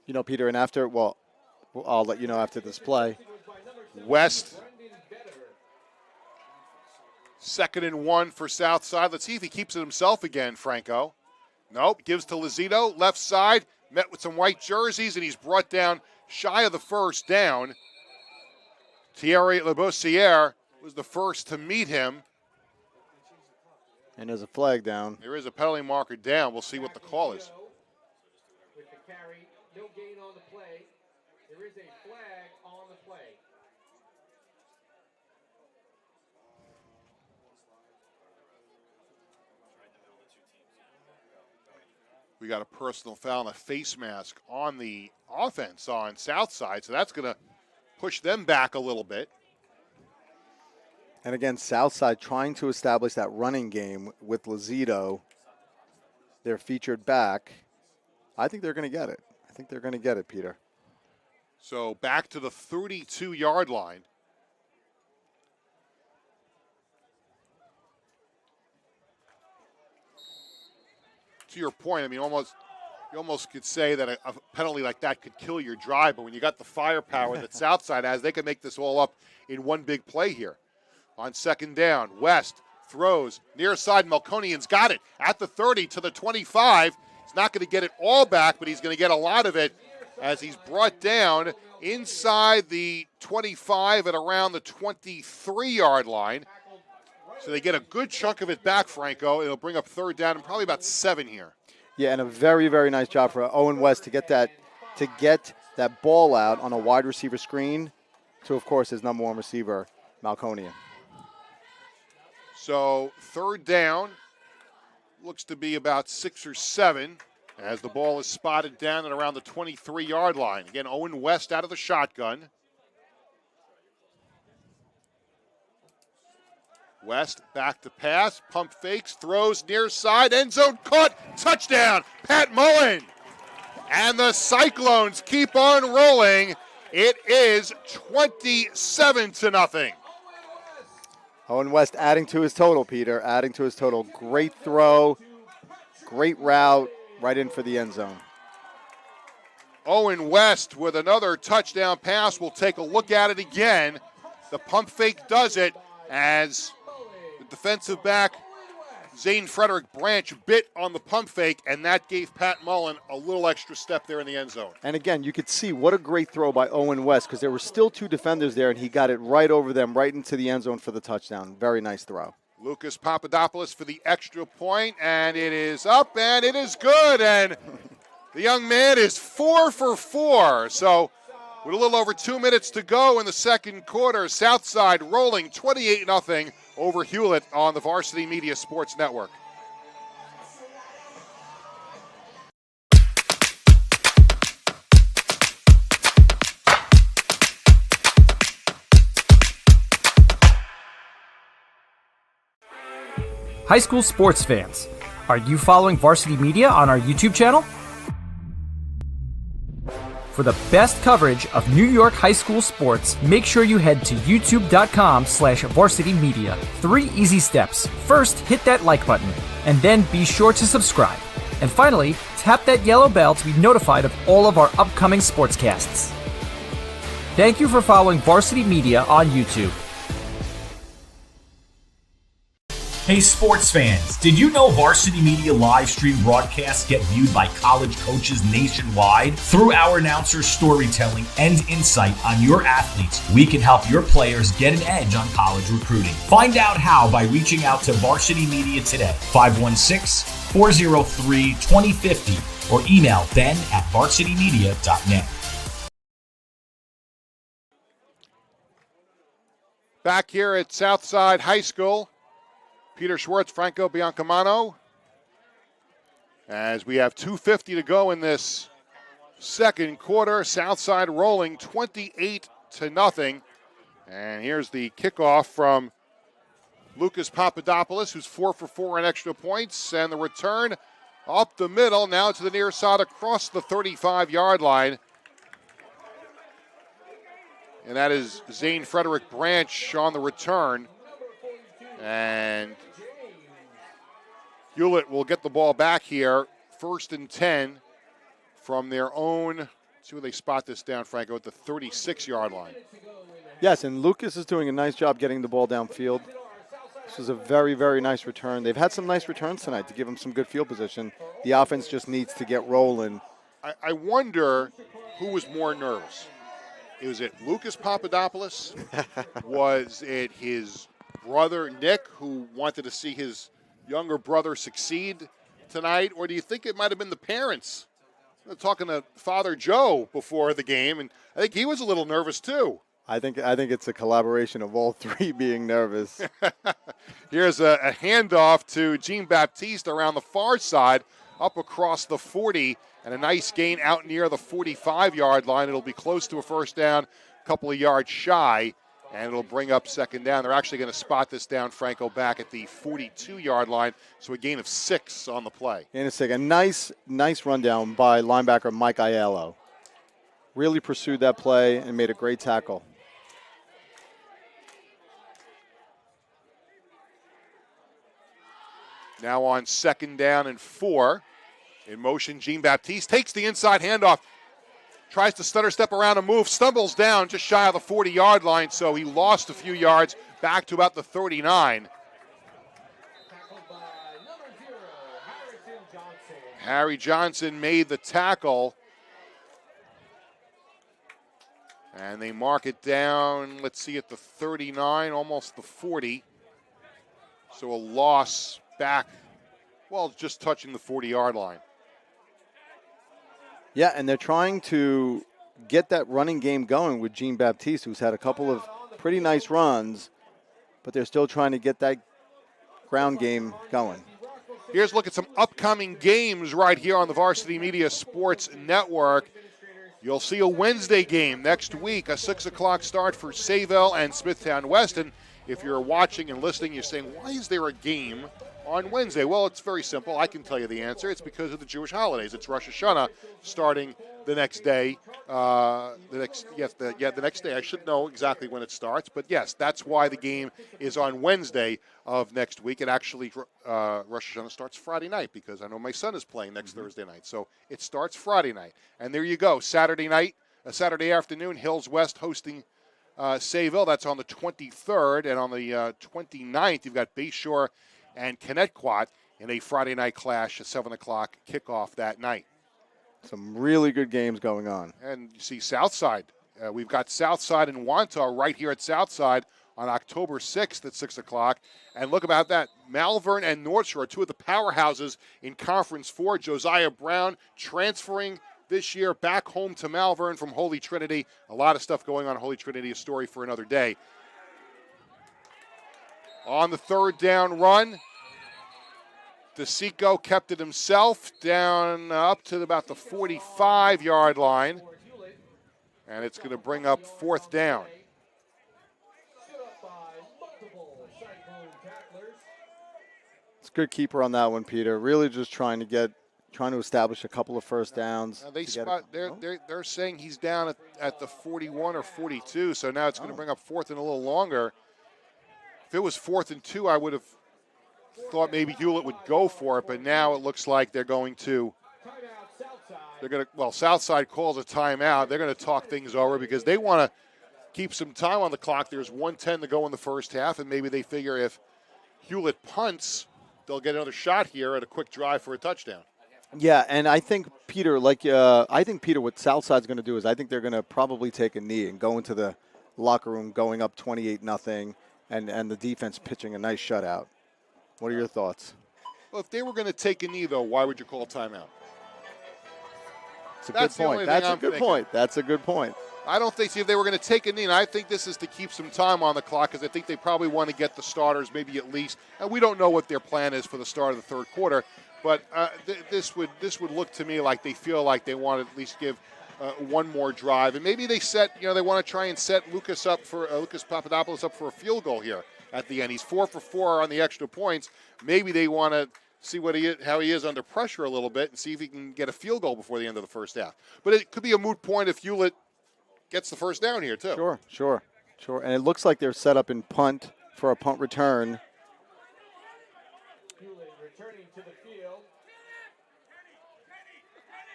You know, Peter, and after, well, I'll let you know after this play. West, 2nd and 1 for Southside. Let's see if he keeps it himself again, Franco. Nope, gives to Lozito, left side, met with some white jerseys, and he's brought down shy of the first down. Thierry Lebossiere was the first to meet him. And there's a flag down. There is a penalty marker down. We'll see what the call is. With the carry, no gain on the play. There is a flag on the play. We got a personal foul and a face mask on the offense on Southside, so that's going to push them back a little bit. And again, Southside trying to establish that running game with Lazito. They're featured back. I think they're going to get it. I think they're going to get it, Peter. So back to the 32-yard line. To your point, I mean, you almost could say that a penalty like that could kill your drive, but when you got the firepower that Southside has, they can make this all up in one big play here. On second down, West throws near side. Melkonian's got it at the 30 to the 25. He's not going to get it all back, but he's going to get a lot of it as he's brought down inside the 25 at around the 23-yard line. So they get a good chunk of it back, Franco. It'll bring up third down and probably about 7 here. Yeah, and a very, very nice job for Owen West to get that ball out on a wide receiver screen to, of course, his number one receiver, Melkonian. So third down looks to be about 6 or 7 as the ball is spotted down at around the 23-yard line. Again, Owen West out of the shotgun. West back to pass, pump fakes, throws near side, end zone caught, touchdown, Pat Mullen. And the Cyclones keep on rolling. It is 27-0. Owen West adding to his total, Peter, adding to his total. Great throw, great route, right in for the end zone. Owen West with another touchdown pass. We'll take a look at it again. The pump fake does it as the defensive back, Zane Frederick Branch, bit on the pump fake, and that gave Pat Mullen a little extra step there in the end zone. And again, you could see what a great throw by Owen West because there were still 2 defenders there, and he got it right over them, right into the end zone for the touchdown. Very nice throw. Lucas Papadopoulos for the extra point, and it is up, and it is good, and the young man is 4 for 4. So with a little over 2 minutes to go in the second quarter, Southside rolling 28-0 over Hewlett on the Varsity Media Sports Network. High school sports fans, are you following Varsity Media on our YouTube channel? For the best coverage of New York high school sports, make sure you head to youtube.com/varsity media. 3 easy steps. First, hit that like button, and then be sure to subscribe. And finally, tap that yellow bell to be notified of all of our upcoming sportscasts. Thank you for following Varsity Media on YouTube. Hey sports fans, did you know Varsity Media live stream broadcasts get viewed by college coaches nationwide? Through our announcers' storytelling and insight on your athletes, we can help your players get an edge on college recruiting. Find out how by reaching out to Varsity Media today, 516-403-2050, or email ben@varsitymedia.net. Back here at Southside High School, Peter Schwartz, Franco Biancamano, as we have 2:50 to go in this second quarter. Southside rolling 28-0. And here's the kickoff from Lucas Papadopoulos, who's 4 for 4 on extra points. And the return up the middle, now to the near side across the 35-yard line. And that is Zane Frederick Branch on the return. And Hewlett will get the ball back here, 1st and 10 from their own. Let's see where they spot this down, Franco, at the 36-yard line. Yes, and Lucas is doing a nice job getting the ball downfield. This was a very, very nice return. They've had some nice returns tonight to give them some good field position. The offense just needs to get rolling. I wonder who was more nervous. Was it Lucas Papadopoulos? Was it his brother Nick, who wanted to see his younger brother succeed tonight, or do you think it might have been the parents? I was talking to Father Joe before the game, and I think he was a little nervous too. I think it's a collaboration of all three being nervous. Here's a handoff to Jean-Baptiste around the far side, up across the 40, and a nice gain out near the 45-yard line. It'll be close to a first down, a couple of yards shy, and it'll bring up second down. They're actually going to spot this down, Franco, back at the 42-yard line, so a gain of 6 on the play. In a second, nice rundown by linebacker Mike Aiello. Really pursued that play and made a great tackle. Now on second down and 4. In motion, Jean-Baptiste takes the inside handoff. Tries to stutter step around and move. Stumbles down just shy of the 40-yard line, so he lost a few yards back to about the 39. Harry Johnson made the tackle. And they mark it down, let's see, at the 39, almost the 40. So a loss back, well, just touching the 40-yard line. Yeah, and they're trying to get that running game going with Jean-Baptiste, who's had a couple of pretty nice runs, but they're still trying to get that ground game going. Here's a look at some upcoming games right here on the Varsity Media Sports Network. You'll see a Wednesday game next week, a 6 o'clock start for Sayville and Smithtown Weston. If you're watching and listening, you're saying, why is there a game on Wednesday? Well, it's very simple. I can tell you the answer. It's because of the Jewish holidays. It's Rosh Hashanah starting the next day. The next day. I should know exactly when it starts, but yes, that's why the game is on Wednesday of next week. And actually, Rosh Hashanah starts Friday night because I know my son is playing next Thursday night. So it starts Friday night. And there you go. Saturday night, Saturday afternoon, Hills West hosting Sayville. That's on the 23rd. And on the 29th, you've got Bayshore and Connecticut in a Friday night clash, a 7 o'clock kickoff that night. Some really good games going on. And you see Southside. We've got Southside and Wantagh right here at Southside on October 6th at 6 o'clock. And look about that. Malvern and North Shore, two of the powerhouses in Conference 4. Josiah Brown transferring this year back home to Malvern from Holy Trinity. A lot of stuff going on Holy Trinity, a story for another day. On the third down run, DeSico kept it himself down up to about the 45-yard line. And it's going to bring up fourth down. It's a good keeper on that one, Peter. Really just trying to establish a couple of first downs. They're saying he's down at the 41 or 42, so now it's going to bring up fourth and a little longer. If it was 4th and 2, I would have thought maybe Hewlett would go for it, but now it looks like they're going to. Southside calls a timeout. They're going to talk things over because they want to keep some time on the clock. There's 1:10 to go in the first half, and maybe they figure if Hewlett punts, they'll get another shot here at a quick drive for a touchdown. Yeah, and I think Peter, what Southside's going to do is I think they're going to probably take a knee and go into the locker room going up 28-0. And the defense pitching a nice shutout. What are your thoughts? Well, if they were going to take a knee, though, why would you call timeout? It's a good point. That's a good point. I don't think if they were going to take a knee, and I think this is to keep some time on the clock because I think they probably want to get the starters maybe at least. And we don't know what their plan is for the start of the third quarter, but this would look to me like they feel like they want to at least give one more drive, and maybe they want to try and set Lucas Papadopoulos up for a field goal here at the end. He's 4 for 4 on the extra points. Maybe they want to see how he is under pressure a little bit and see if he can get a field goal before the end of the first half. But it could be a moot point if Hewlett gets the first down here too. Sure. And it looks like they're set up in punt for a punt return. Hewlett returning to the field.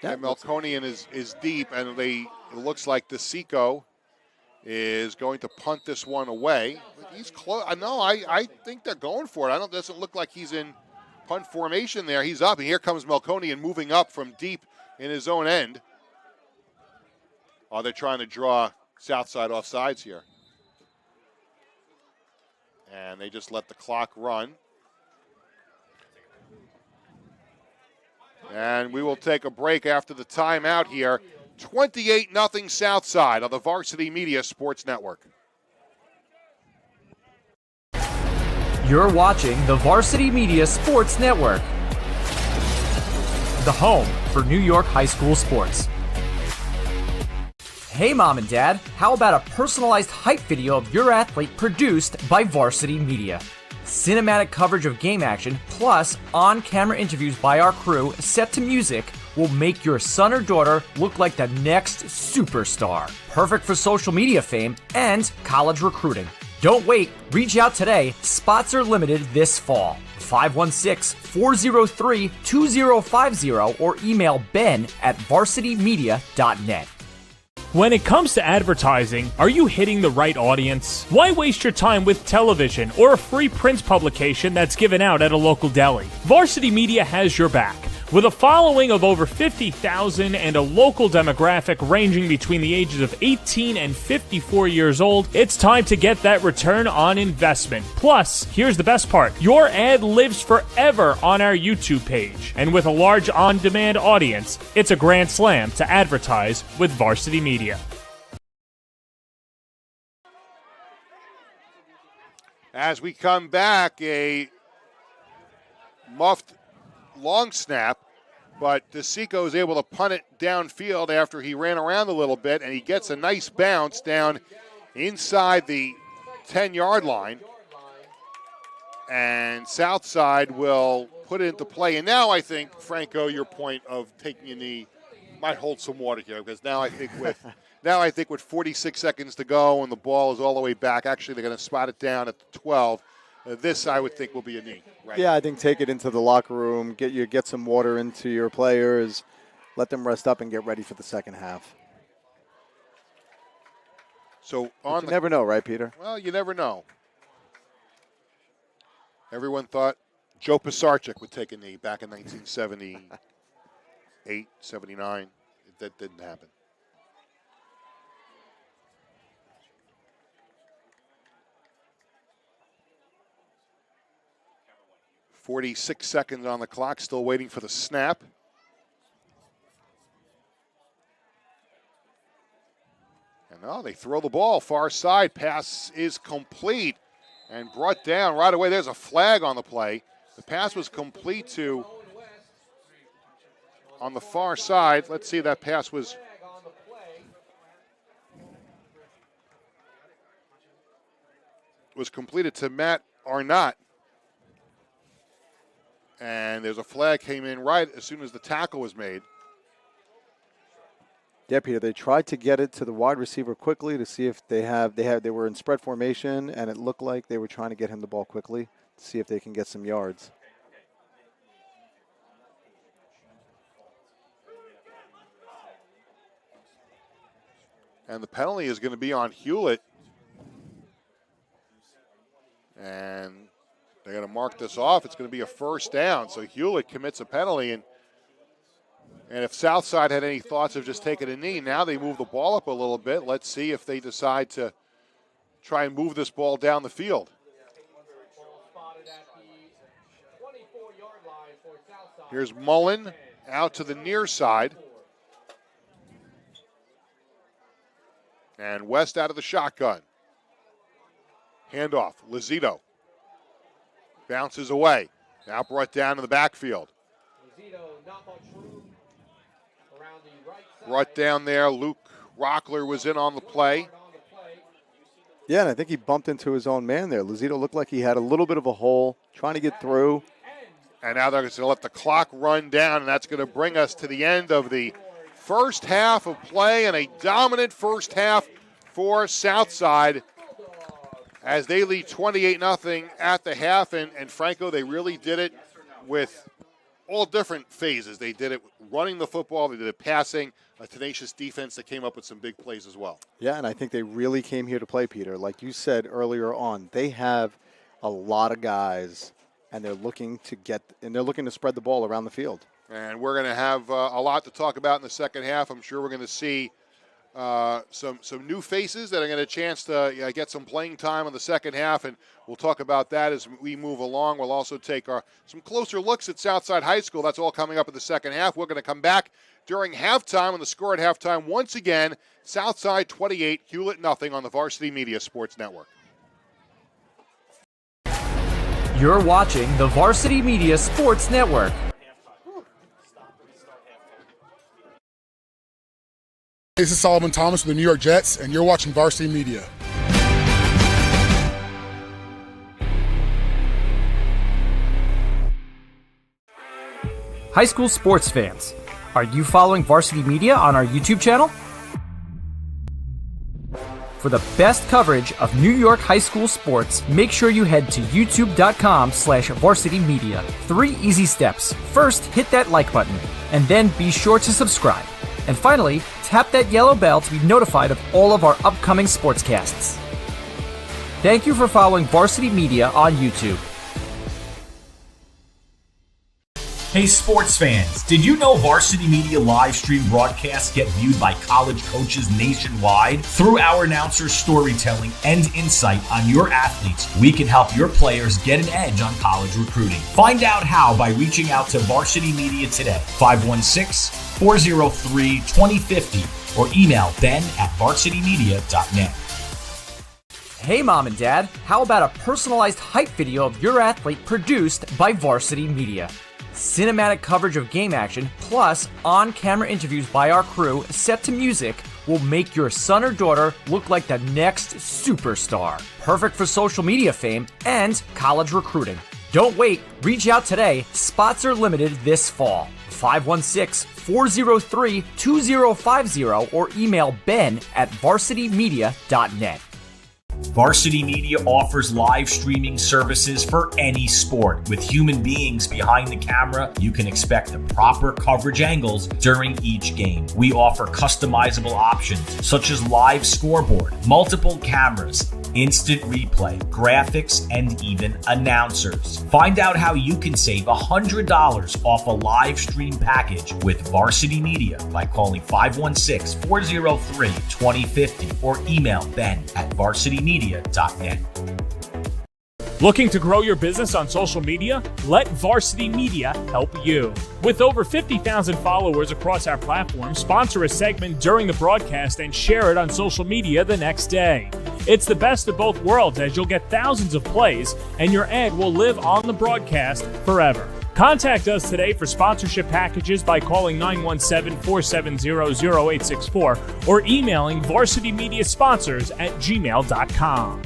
And Melkonian is deep, and it looks like DeSico is going to punt this one away. He's close. No, I think they're going for it. It doesn't look like he's in punt formation there. He's up, and here comes Melkonian moving up from deep in his own end. Oh, they're trying to draw Southside offsides here. And they just let the clock run. And we will take a break after the timeout here. 28-0 Southside on the Varsity Media Sports Network. You're watching the Varsity Media Sports Network, the home for New York high school sports. Hey Mom and Dad, how about a personalized hype video of your athlete produced by Varsity Media? Cinematic coverage of game action, plus on-camera interviews by our crew set to music will make your son or daughter look like the next superstar. Perfect for social media fame and college recruiting. Don't wait, reach out today. Spots are limited this fall. 516-403-2050 or email ben@varsitymedia.net. When it comes to advertising, are you hitting the right audience? Why waste your time with television or a free print publication that's given out at a local deli? Varsity Media has your back. With a following of over 50,000 and a local demographic ranging between the ages of 18 and 54 years old, it's time to get that return on investment. Plus, here's the best part. Your ad lives forever on our YouTube page. And with a large on-demand audience, it's a grand slam to advertise with Varsity Media. As we come back, a muffed long snap, but DeSico is able to punt it downfield after he ran around a little bit, and he gets a nice bounce down inside the 10-yard line. And Southside will put it into play. And now I think, Franco, your point of taking a knee might hold some water here, because now I think with 46 seconds to go and the ball is all the way back, actually they're going to spot it down at the 12. This, I would think, will be a knee. Right? Yeah, I think take it into the locker room, get some water into your players, let them rest up and get ready for the second half. So you never know, right, Peter? Well, you never know. Everyone thought Joe Pisarcik would take a knee back in 1978, 79. That didn't happen. .46 seconds on the clock, still waiting for the snap. And now they throw the ball far side. Pass is complete and brought down right away. There's a flag on the play. The pass was complete to on the far side. Let's see, that pass was completed to Matt Arnott. And there's a flag came in right as soon as the tackle was made. Yeah, Peter, they tried to get it to the wide receiver quickly to see if they were in spread formation, and it looked like they were trying to get him the ball quickly to see if they can get some yards. And the penalty is going to be on Hewlett. And they're going to mark this off. It's going to be a first down. So Hewlett commits a penalty. And if Southside had any thoughts of just taking a knee, now they move the ball up a little bit. Let's see if they decide to try and move this ball down the field. Here's Mullen out to the near side. And West out of the shotgun. Handoff, Lozito. Bounces away. Now brought down in the backfield. Brought down there. Luke Rockler was in on the play. Yeah, and I think he bumped into his own man there. Lozito looked like he had a little bit of a hole, trying to get through. And now they're going to let the clock run down, and that's going to bring us to the end of the first half of play, and a dominant first half for Southside as they lead 28-0 at the half. And Franco, they really did it with all different phases. They did it running the football, they did it passing, a tenacious defense that came up with some big plays as well. Yeah, and I think they really came here to play, Peter. Like you said earlier on, they have a lot of guys, and they're looking to spread the ball around the field. And we're going to have a lot to talk about in the second half. I'm sure we're going to see some new faces that are going to get a chance to get some playing time in the second half, and we'll talk about that as we move along. We'll also take some closer looks at Southside High School. That's all coming up in the second half. We're going to come back during halftime, and the score at halftime, once again, Southside 28, Hewlett nothing on the Varsity Media Sports Network. You're watching the Varsity Media Sports Network. This is Solomon Thomas with the New York Jets, and you're watching Varsity Media. High school sports fans, are you following Varsity Media on our YouTube channel? For the best coverage of New York high school sports, make sure you head to youtube.com/varsitymedia. 3 easy steps. First, hit that like button, and then be sure to subscribe. And finally, tap that yellow bell to be notified of all of our upcoming sportscasts. Thank you for following Varsity Media on YouTube. Hey sports fans, did you know Varsity Media live stream broadcasts get viewed by college coaches nationwide? Through our announcers' storytelling and insight on your athletes, we can help your players get an edge on college recruiting. Find out how by reaching out to Varsity Media today, 516-403-2050, or email ben@varsitymedia.net. Hey Mom and Dad, how about a personalized hype video of your athlete produced by Varsity Media? Cinematic coverage of game action, plus on-camera interviews by our crew set to music will make your son or daughter look like the next superstar. Perfect for social media fame and college recruiting. Don't wait, reach out today. Spots are limited this fall. 516-403-2050 or email ben@varsitymedia.net. Varsity Media offers live streaming services for any sport. With human beings behind the camera, you can expect the proper coverage angles during each game. We offer customizable options such as live scoreboard, multiple cameras, instant replay, graphics, and even announcers. Find out how you can save $100 off a live stream package with Varsity Media by calling 516-403-2050 or email ben@varsitymedia.net. Looking to grow your business on social media? Let Varsity Media help you. With over 50,000 followers across our platform, sponsor a segment during the broadcast and share it on social media the next day. It's the best of both worlds, as you'll get thousands of plays and your ad will live on the broadcast forever. Contact us today for sponsorship packages by calling 917-470-0864 or emailing varsitymediasponsors@gmail.com.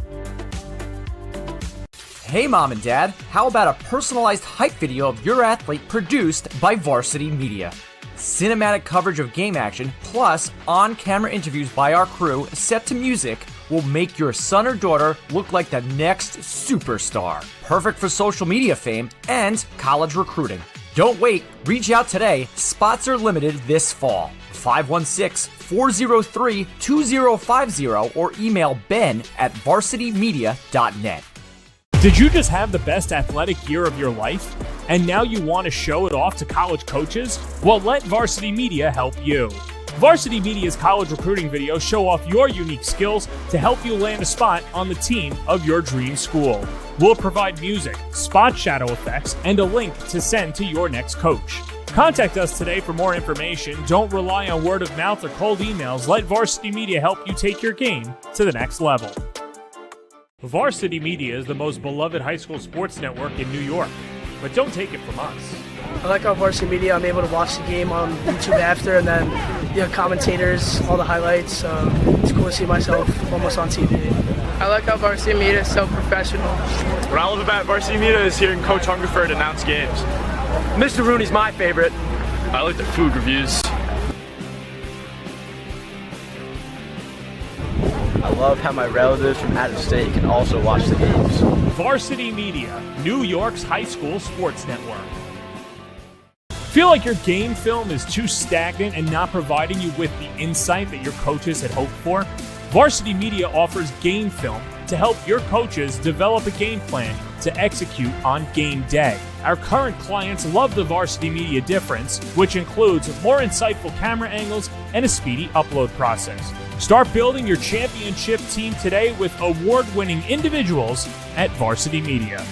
Hey Mom and Dad, how about a personalized hype video of your athlete produced by Varsity Media? Cinematic coverage of game action, plus on-camera interviews by our crew set to music will make your son or daughter look like the next superstar. Perfect for social media fame and college recruiting. Don't wait, reach out today. Spots are limited this fall. 516-403-2050 or email ben@varsitymedia.net. Did you just have the best athletic year of your life? And now you want to show it off to college coaches? Well, let Varsity Media help you. Varsity Media's college recruiting videos show off your unique skills to help you land a spot on the team of your dream school. We'll provide music, spot shadow effects, and a link to send to your next coach. Contact us today for more information. Don't rely on word of mouth or cold emails. Let Varsity Media help you take your game to the next level. Varsity Media is the most beloved high school sports network in New York, but don't take it from us. I like how Varsity Media, I'm able to watch the game on YouTube after, and then commentators, all the highlights. It's cool to see myself almost on TV. I like how Varsity Media is so professional. What I love about Varsity Media is hearing Coach Hungerford announce games. Mr. Rooney's my favorite. I like the food reviews. I love how my relatives from out of state can also watch the games. Varsity Media, New York's high school sports network. Feel like your game film is too stagnant and not providing you with the insight that your coaches had hoped for? Varsity Media offers game film to help your coaches develop a game plan to execute on game day. Our current clients love the Varsity Media difference, which includes more insightful camera angles and a speedy upload process. Start building your championship team today with award-winning individuals at Varsity Media.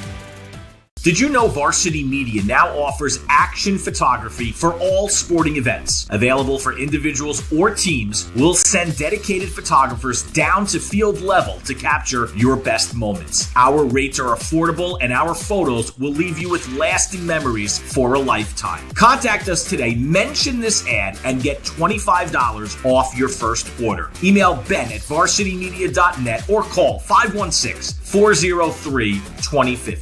Did you know Varsity Media now offers action photography for all sporting events? Available for individuals or teams, we'll send dedicated photographers down to field level to capture your best moments. Our rates are affordable and our photos will leave you with lasting memories for a lifetime. Contact us today, mention this ad, and get $25 off your first order. Email ben@varsitymedia.net or call 516-403-2050.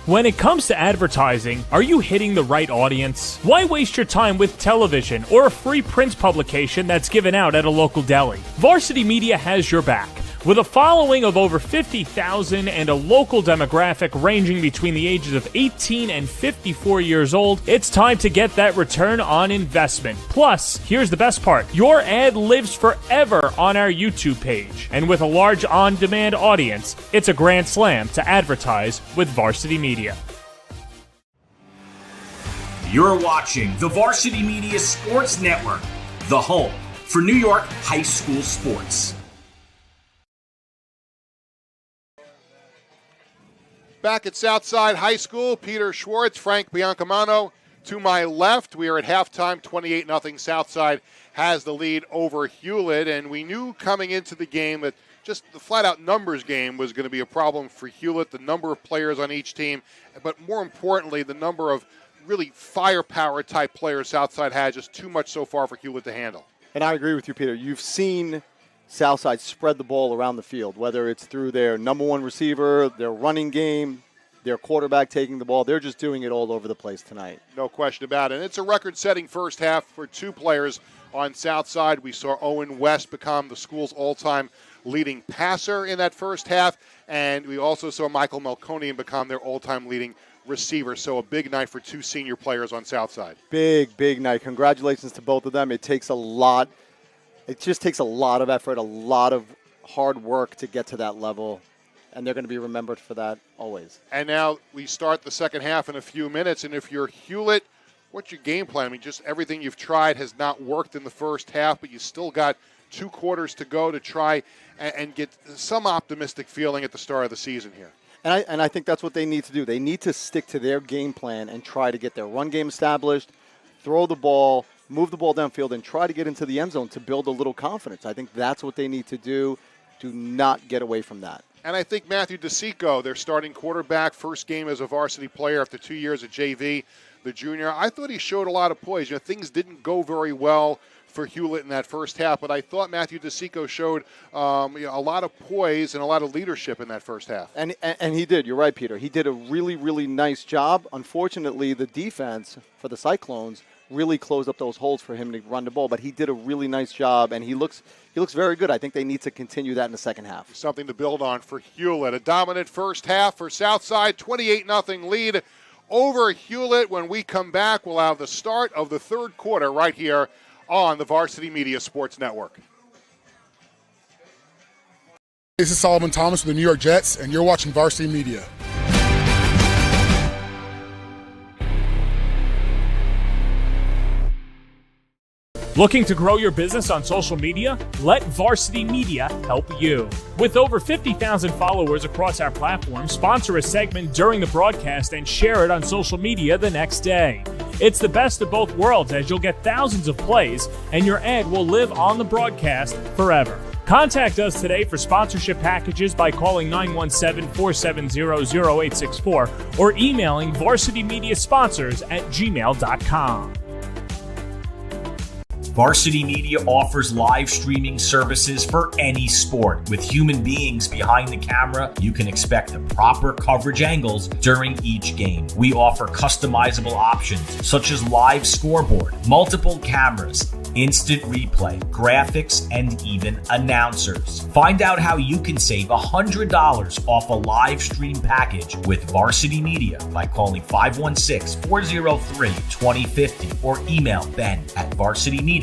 When it comes to advertising, are you hitting the right audience? Why waste your time with television or a free print publication that's given out at a local deli? Varsity Media has your back. With a following of over 50,000 and a local demographic ranging between the ages of 18 and 54 years old, it's time to get that return on investment. Plus, here's the best part. Your ad lives forever on our YouTube page. And with a large on-demand audience, it's a grand slam to advertise with Varsity Media. You're watching the Varsity Media Sports Network, the home for New York high school sports. Back at Southside High School, Peter Schwartz, Frank Biancamano to my left. We are at halftime, 28-0. Southside has the lead over Hewlett, and we knew coming into the game that just the flat-out numbers game was going to be a problem for Hewlett, the number of players on each team, but more importantly, the number of really firepower-type players Southside had, just too much so far for Hewlett to handle. And I agree with you, Peter. You've seen Southside spread the ball around the field, whether it's through their number one receiver, their running game, their quarterback taking the ball. They're just doing it all over the place tonight. No question about it. And it's a record-setting first half for two players on Southside. We saw Owen West become the school's all-time leading passer in that first half, and we also saw Michael Melkonian become their all-time leading receiver. So a big night for two senior players on Southside. Big night. Congratulations to both of them. It takes a lot. It just takes a lot of effort, a lot of hard work to get to that level, and they're going to be remembered for that always. And now we start the second half in a few minutes, and if you're Hewlett, what's your game plan? I mean, just everything you've tried has not worked in the first half, but you still got 2 quarters to go to try and get some optimistic feeling at the start of the season here. And I think that's what they need to do. They need to stick to their game plan and try to get their run game established, throw the ball, move the ball downfield, and try to get into the end zone to build a little confidence. I think that's what they need to do. Do not get away from that. And I think Matthew DeSico, their starting quarterback, first game as a varsity player after 2 years at JV, the junior, I thought he showed a lot of poise. You know, things didn't go very well for Hewlett in that first half, but I thought Matthew DeSico showed a lot of poise and a lot of leadership in that first half. And he did. You're right, Peter. He did a really nice job. Unfortunately, the defense for the Cyclones really closed up those holes for him to run the ball, but he did a really nice job, and he looks very good. I think they need to continue that in the second half. Something to build on for Hewlett. A dominant first half for Southside, 28-0 lead over Hewlett. When we come back, we'll have the start of the third quarter right here on the Varsity Media Sports Network. This is Solomon Thomas with the New York Jets, and you're watching Varsity Media. Looking to grow your business on social media? Let Varsity Media help you. With over 50,000 followers across our platform, sponsor a segment during the broadcast and share it on social media the next day. It's the best of both worlds, as you'll get thousands of plays and your ad will live on the broadcast forever. Contact us today for sponsorship packages by calling 917-470-0864 or emailing varsitymediasponsors@gmail.com. Varsity Media offers live streaming services for any sport. With human beings behind the camera, you can expect the proper coverage angles during each game. We offer customizable options such as live scoreboard, multiple cameras, instant replay, graphics, and even announcers. Find out how you can save $100 off a live stream package with Varsity Media by calling 516-403-2050 or email ben@varsitymedia.net.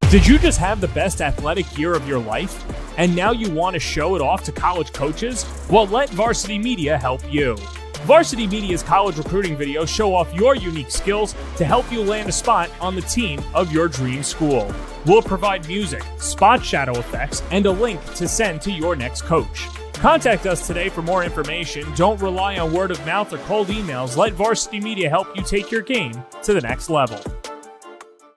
Did you just have the best athletic year of your life? and now you want to show it off to college coaches? Well, let Varsity Media help you. Varsity Media's college recruiting videos show off your unique skills to help you land a spot on the team of your dream school. We'll provide music, spot shadow effects, and a link to send to your next coach. Contact us today for more information. Don't rely on word of mouth or cold emails. Let Varsity Media help you take your game to the next level.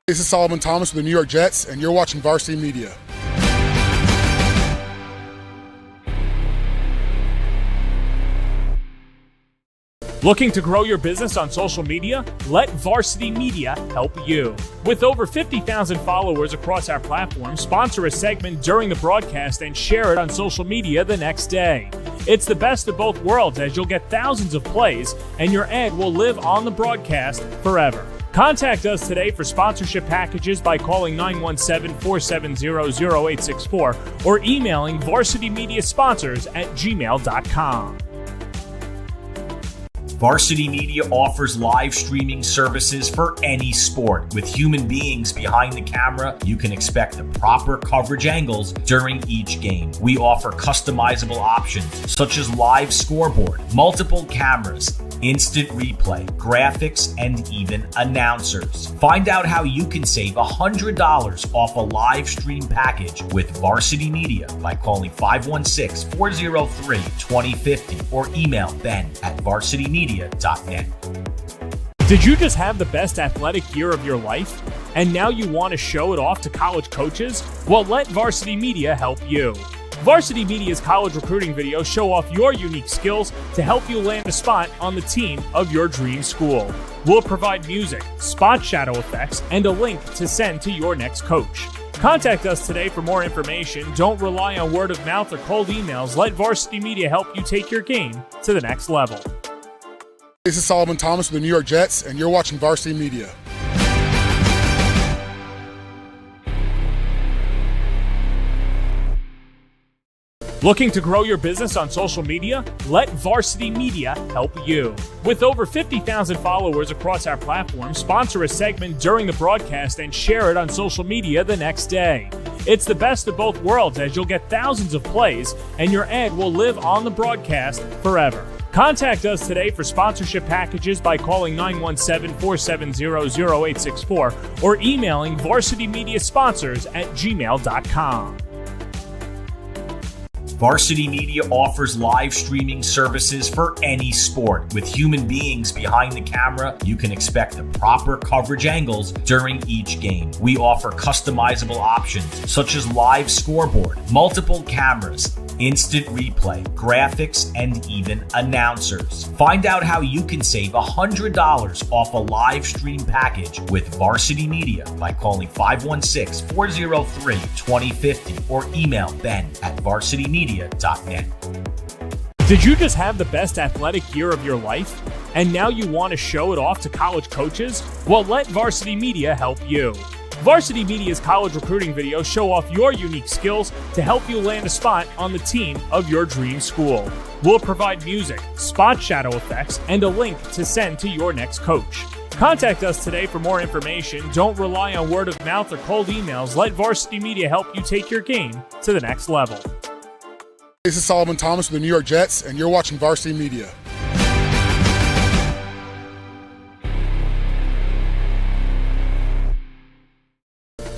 This is Solomon Thomas with the New York Jets, and you're watching Varsity Media. Looking to grow your business on social media? Let Varsity Media help you. With over 50,000 followers across our platform, sponsor a segment during the broadcast and share it on social media the next day. It's the best of both worlds, as you'll get thousands of plays and your ad will live on the broadcast forever. Contact us today for sponsorship packages by calling 917-470-0864 or emailing varsitymediasponsors@gmail.com. Varsity Media offers live streaming services for any sport. With human beings behind the camera, you can expect the proper coverage angles during each game. We offer customizable options such as live scoreboard, multiple cameras, instant replay, graphics, and even announcers. Find out how you can save $100 off a live stream package with Varsity Media by calling 516-403-2050 or email ben@varsitymedia.net. Did you just have the best athletic year of your life? And now you want to show it off to college coaches? Well, let Varsity Media help you. Varsity Media's college recruiting videos show off your unique skills to help you land a spot on the team of your dream school. We'll provide music, spot shadow effects, and a link to send to your next coach. Contact us today for more information. Don't rely on word of mouth or cold emails. Let Varsity Media help you take your game to the next level. This is Solomon Thomas with the New York Jets, and you're watching Varsity Media. Looking to grow your business on social media? Let Varsity Media help you. With over 50,000 followers across our platform, sponsor a segment during the broadcast and share it on social media the next day. It's the best of both worlds, as you'll get thousands of plays and your ad will live on the broadcast forever. Contact us today for sponsorship packages by calling 917-470-0864 or emailing varsitymediasponsors@gmail.com. Varsity Media offers live streaming services for any sport. With human beings behind the camera, you can expect the proper coverage angles during each game. We offer customizable options such as live scoreboard, multiple cameras, instant replay, graphics, and even announcers. Find out how you can save $100 off a live stream package with Varsity Media by calling 516-403-2050 or email ben@varsitymedia.net. Did you just have the best athletic year of your life? And now you want to show it off to college coaches? Well, let Varsity Media help you. Varsity Media's college recruiting videos show off your unique skills to help you land a spot on the team of your dream school. We'll provide music, spot shadow effects, and a link to send to your next coach. Contact us today for more information. Don't rely on word of mouth or cold emails. Let Varsity Media help you take your game to the next level. This is Solomon Thomas with the New York Jets, and you're watching Varsity Media.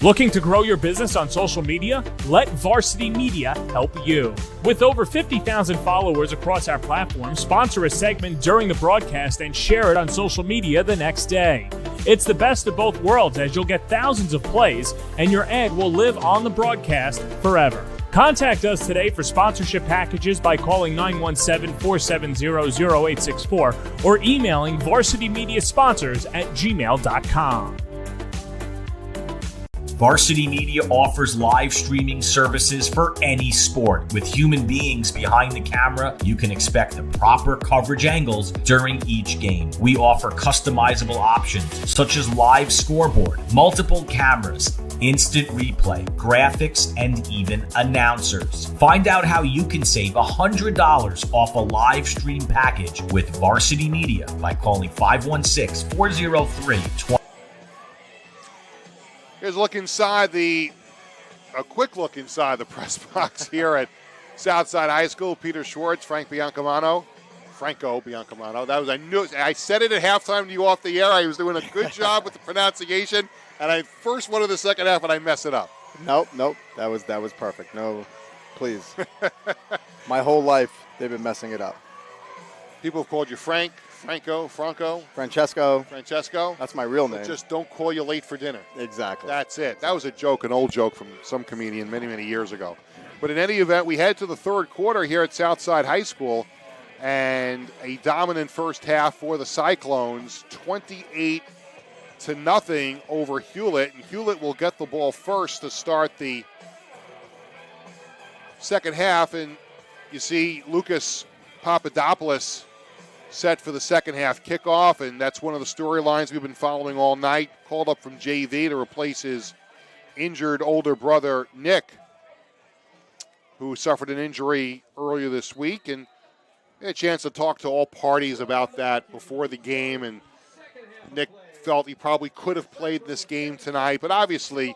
Looking to grow your business on social media? Let Varsity Media help you. With over 50,000 followers across our platform, sponsor a segment during the broadcast and share it on social media the next day. It's the best of both worlds, as you'll get thousands of plays and your ad will live on the broadcast forever. Contact us today for sponsorship packages by calling 917-470-0864 or emailing varsitymediasponsors@gmail.com. Varsity Media offers live streaming services for any sport. With human beings behind the camera, you can expect the proper coverage angles during each game. We offer customizable options such as live scoreboard, multiple cameras, instant replay, graphics, and even announcers. Find out how you can save $100 off a live stream package with Varsity Media by calling 516-403-2050. Here's a look inside the a quick look inside the press box here at Southside High School. Peter Schwartz, Franco Biancamano. That was I said it at halftime to you off the air. I was doing a good job with the pronunciation, and I first one of the second half, and I mess it up. Nope. That was perfect. No, please. My whole life, they've been messing it up. People have called you Franco. Francesco. That's my real name. Just don't call you late for dinner. Exactly. That's it. That was a joke, an old joke from some comedian many, many years ago. But in any event, we head to the third quarter here at Southside High School, and a dominant first half for the Cyclones, 28-0 over Hewlett. And Hewlett will get the ball first to start the second half, and you see Lucas Papadopoulos set for the second half kickoff, and that's one of the storylines we've been following all night. Called up from JV to replace his injured older brother, Nick, who suffered an injury earlier this week, and we had a chance to talk to all parties about that before the game, and Nick felt he probably could have played this game tonight, but obviously,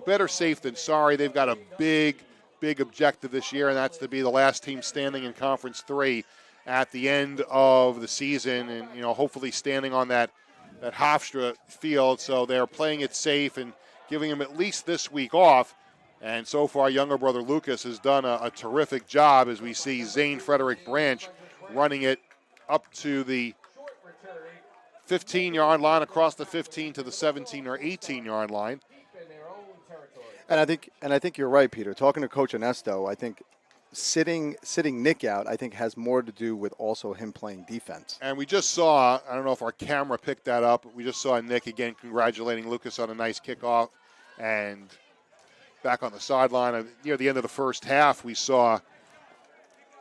better safe than sorry. They've got a big objective this year, and that's to be the last team standing in Conference 3 at the end of the season, and hopefully standing on that Hofstra field. So they're playing it safe and giving him at least this week off. And so far, younger brother Lucas has done a terrific job, as we see Zane Frederick Branch running it up to the 15-yard line, across the 15 to the 17 or 18-yard line. And I think you're right, Peter. Talking to Coach Ernesto, I think sitting Nick out, I think, has more to do with also him playing defense. And we just saw, I don't know if our camera picked that up, but we just saw Nick again congratulating Lucas on a nice kickoff. And back on the sideline near the end of the first half, we saw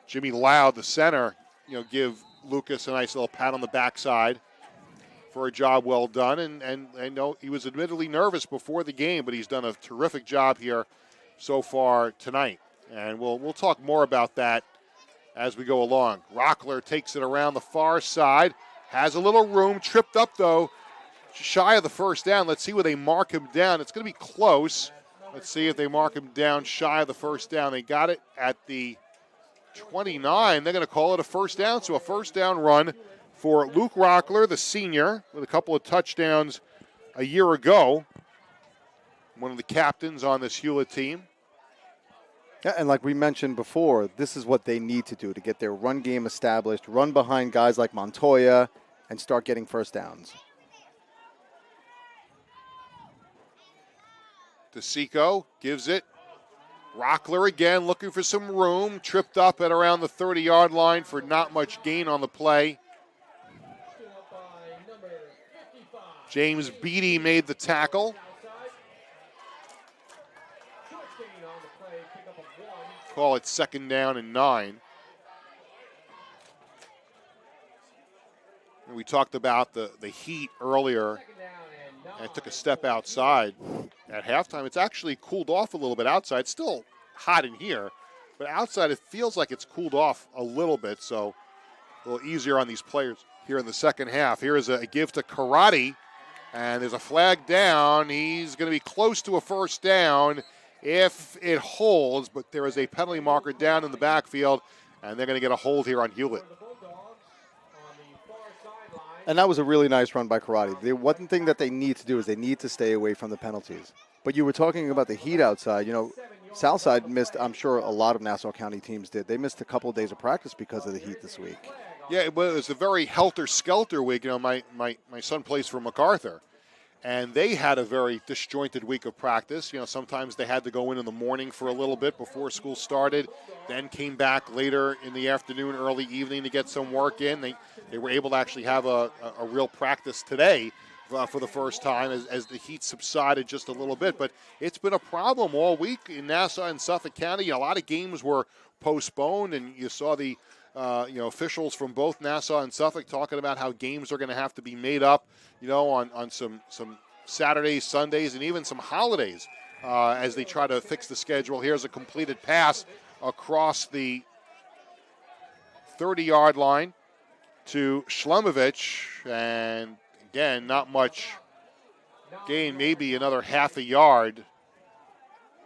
Jimmy Loud, the center, give Lucas a nice little pat on the backside for a job well done. And I know he was admittedly nervous before the game, but he's done a terrific job here so far tonight. And we'll talk more about that as we go along. Rockler takes it around the far side, has a little room, tripped up though, shy of the first down. Let's see where they mark him down. It's going to be close. Let's see if they mark him down shy of the first down. They got it at the 29. They're going to call it a first down. So a first down run for Luke Rockler, the senior, with a couple of touchdowns a year ago. One of the captains on this Hewlett team. Yeah, and like we mentioned before, this is what they need to do to get their run game established, run behind guys like Montoya, and start getting first downs. DeSico gives it. Rockler again looking for some room. Tripped up at around the 30-yard line for not much gain on the play. James Beatty made the tackle. Call it second down and 9. And we talked about the heat earlier, and it took a step outside at halftime. It's actually cooled off a little bit outside. It's still hot in here, but outside it feels like it's cooled off a little bit, so a little easier on these players here in the second half. Here is a give to Karate, and there's a flag down. He's going to be close to a first down if it holds, but there is a penalty marker down in the backfield, and they're going to get a hold here on Hewlett. And that was a really nice run by Karate. The one thing that they need to do is they need to stay away from the penalties. But you were talking about the heat outside. Southside missed, I'm sure a lot of Nassau County teams did. They missed a couple of days of practice because of the heat this week. Yeah, it was a very helter-skelter week. My son plays for MacArthur, and they had a very disjointed week of practice. Sometimes they had to go in the morning for a little bit before school started, then came back later in the afternoon, early evening to get some work in. They were able to actually have a real practice today for the first time as the heat subsided just a little bit. But it's been a problem all week in Nassau and Suffolk County. A lot of games were postponed, and you saw the officials from both Nassau and Suffolk talking about how games are going to have to be made up, on some Saturdays, Sundays, and even some holidays as they try to fix the schedule. Here's a completed pass across the 30-yard line to Shlemovich, and again, not much gain, maybe another half a yard.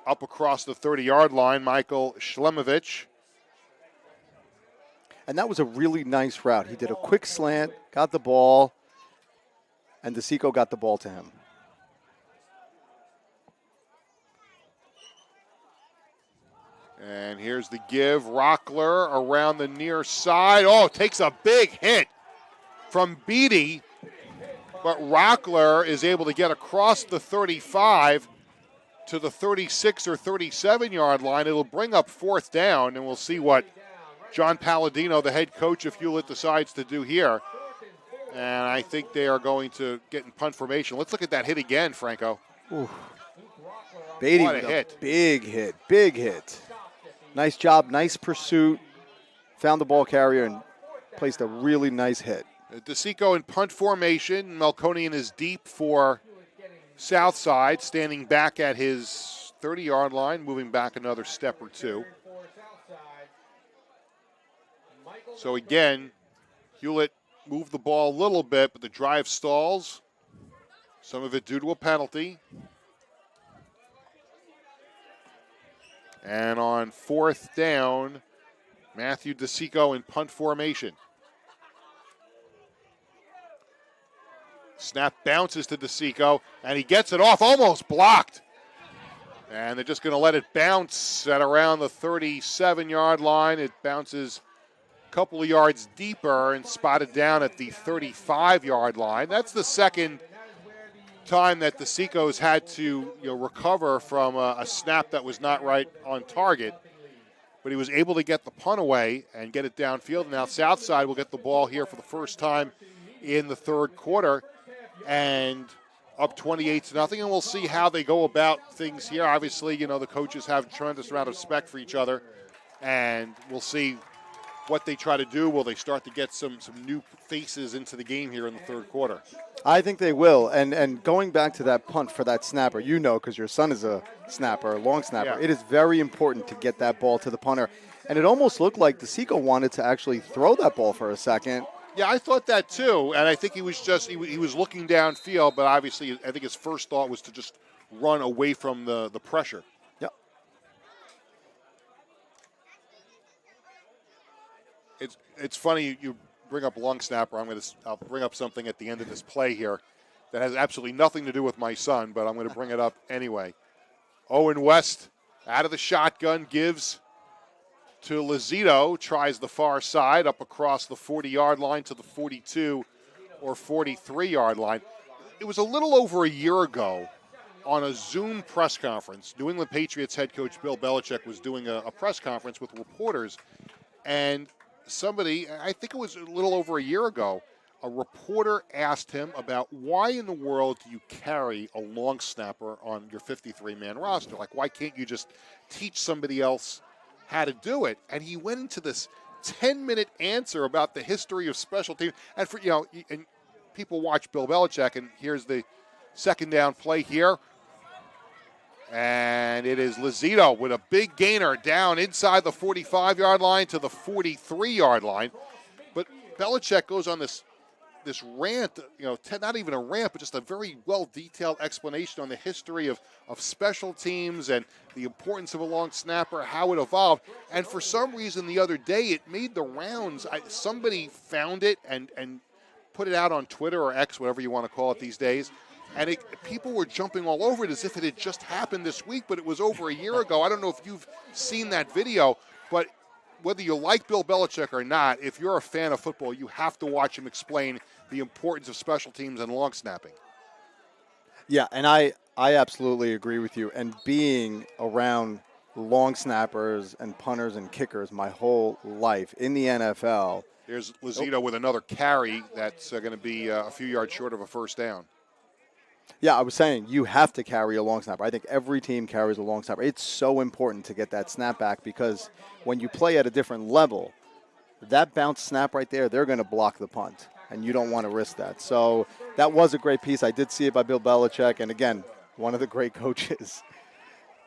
up across the 30-yard line, Michael Shlemovich. And that was a really nice route. He did a quick slant, got the ball, and DeSico got the ball to him. And here's the give. Rockler around the near side. Oh, takes a big hit from Beatty. But Rockler is able to get across the 35 to the 36 or 37-yard line. It'll bring up 4th down, and we'll see what John Palladino, the head coach of Hewlett, decides to do here. And I think they are going to get in punt formation. Let's look at that hit again, Franco. Ooh. Beatty What a with hit. Big hit, big hit. Nice job, nice pursuit. Found the ball carrier and placed a really nice hit. DeSico in punt formation. Melkonian is deep for Southside, standing back at his 30-yard line, moving back another step or two. So again, Hewlett moved the ball a little bit, but the drive stalls. Some of it due to a penalty. And on 4th down, Matthew DeSico in punt formation. Snap bounces to DeSico, and he gets it off, almost blocked. And they're just going to let it bounce at around the 37-yard line. It bounces a couple of yards deeper and spotted down at the 35-yard line. That's the second time that DeSico's had to recover from a snap that was not right on target. But he was able to get the punt away and get it downfield. Now Southside will get the ball here for the first time in the third quarter and up 28-0. And we'll see how they go about things here. Obviously, the coaches have a tremendous amount of respect for each other. And we'll see what they try to do. Will they start to get some new faces into the game here in the third quarter? I think they will. And going back to that punt for that snapper, because your son is a snapper, a long snapper, It is very important to get that ball to the punter. And it almost looked like DeSico wanted to actually throw that ball for a second. Yeah, I thought that too. And I think he was he was looking downfield, but obviously I think his first thought was to just run away from the pressure. Yep. It's funny you bring up long snapper. I'll bring up something at the end of this play here that has absolutely nothing to do with my son, but I'm going to bring it up anyway. Owen West out of the shotgun, gives to Lozito, tries the far side up across the 40-yard line to the 42 or 43-yard line. It was a little over a year ago on a Zoom press conference. New England Patriots head coach Bill Belichick was doing a press conference with reporters, and somebody, I think it was a little over a year ago, a reporter asked him about why in the world do you carry a long snapper on your 53-man roster? Like, why can't you just teach somebody else how to do it? And he went into this 10-minute answer about the history of special teams. And for and people watch Bill Belichick, and here's the second down play here. And it is Lozito with a big gainer down inside the 45-yard line to the 43-yard line. But Belichick goes on this rant, not even a rant, but just a very well-detailed explanation on the history of special teams and the importance of a long snapper, how it evolved. And for some reason the other day it made the rounds. Somebody found it and put it out on Twitter or X, whatever you want to call it these days. And people were jumping all over it as if it had just happened this week, but it was over a year ago. I don't know if you've seen that video, but whether you like Bill Belichick or not, if you're a fan of football, you have to watch him explain the importance of special teams and long snapping. Yeah, and I absolutely agree with you. And being around long snappers and punters and kickers my whole life in the NFL. Here's Lozito with another carry that's going to be a few yards short of a first down. Yeah, I was saying you have to carry a long snapper. I think every team carries a long snapper. It's so important to get that snap back because when you play at a different level, that bounce snap right there, they're going to block the punt, and you don't want to risk that. So that was a great piece. I did see it by Bill Belichick, and again, one of the great coaches.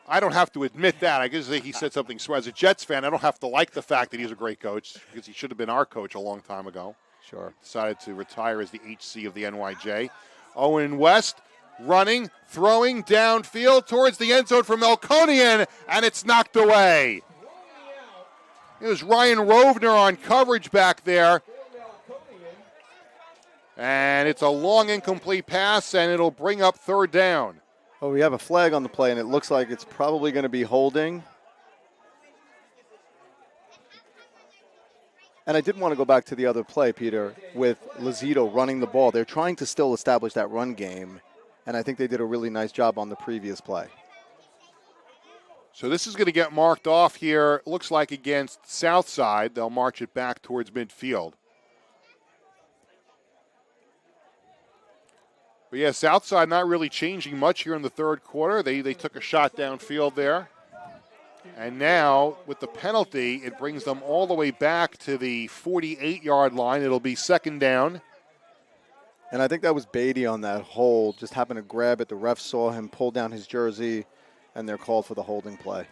I don't have to admit that. I guess he said something smart. As a Jets fan, I don't have to like the fact that he's a great coach because he should have been our coach a long time ago. Sure. Decided to retire as the HC of the NYJ. Owen West running, throwing downfield towards the end zone for Melkonian, and it's knocked away. It was Ryan Rovner on coverage back there. And it's a long incomplete pass, and it'll bring up third down. Oh, we have a flag on the play, and it looks like it's probably going to be holding. And I did want to go back to the other play, Peter, with Lazito running the ball. They're trying to still establish that run game, and I think they did a really nice job on the previous play. So this is going to get marked off here, looks like against Southside. They'll march it back towards midfield. But yeah, Southside not really changing much here in the third quarter. They took a shot downfield there. And now, with the penalty, it brings them all the way back to the 48-yard line. It'll be second down. And I think that was Beatty on that hold. Just happened to grab it. The ref saw him pull down his jersey, and they're called for the holding play.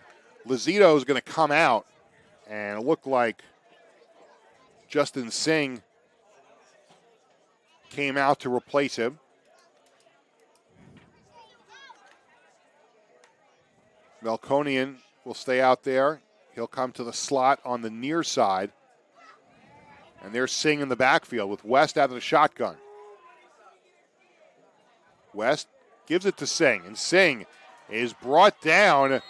Lazito is going to come out, and it looked like Justin Singh came out to replace him. Melkonian will stay out there. He'll come to the slot on the near side. And there's Singh in the backfield with West out of the shotgun. West gives it to Singh, and Singh is brought down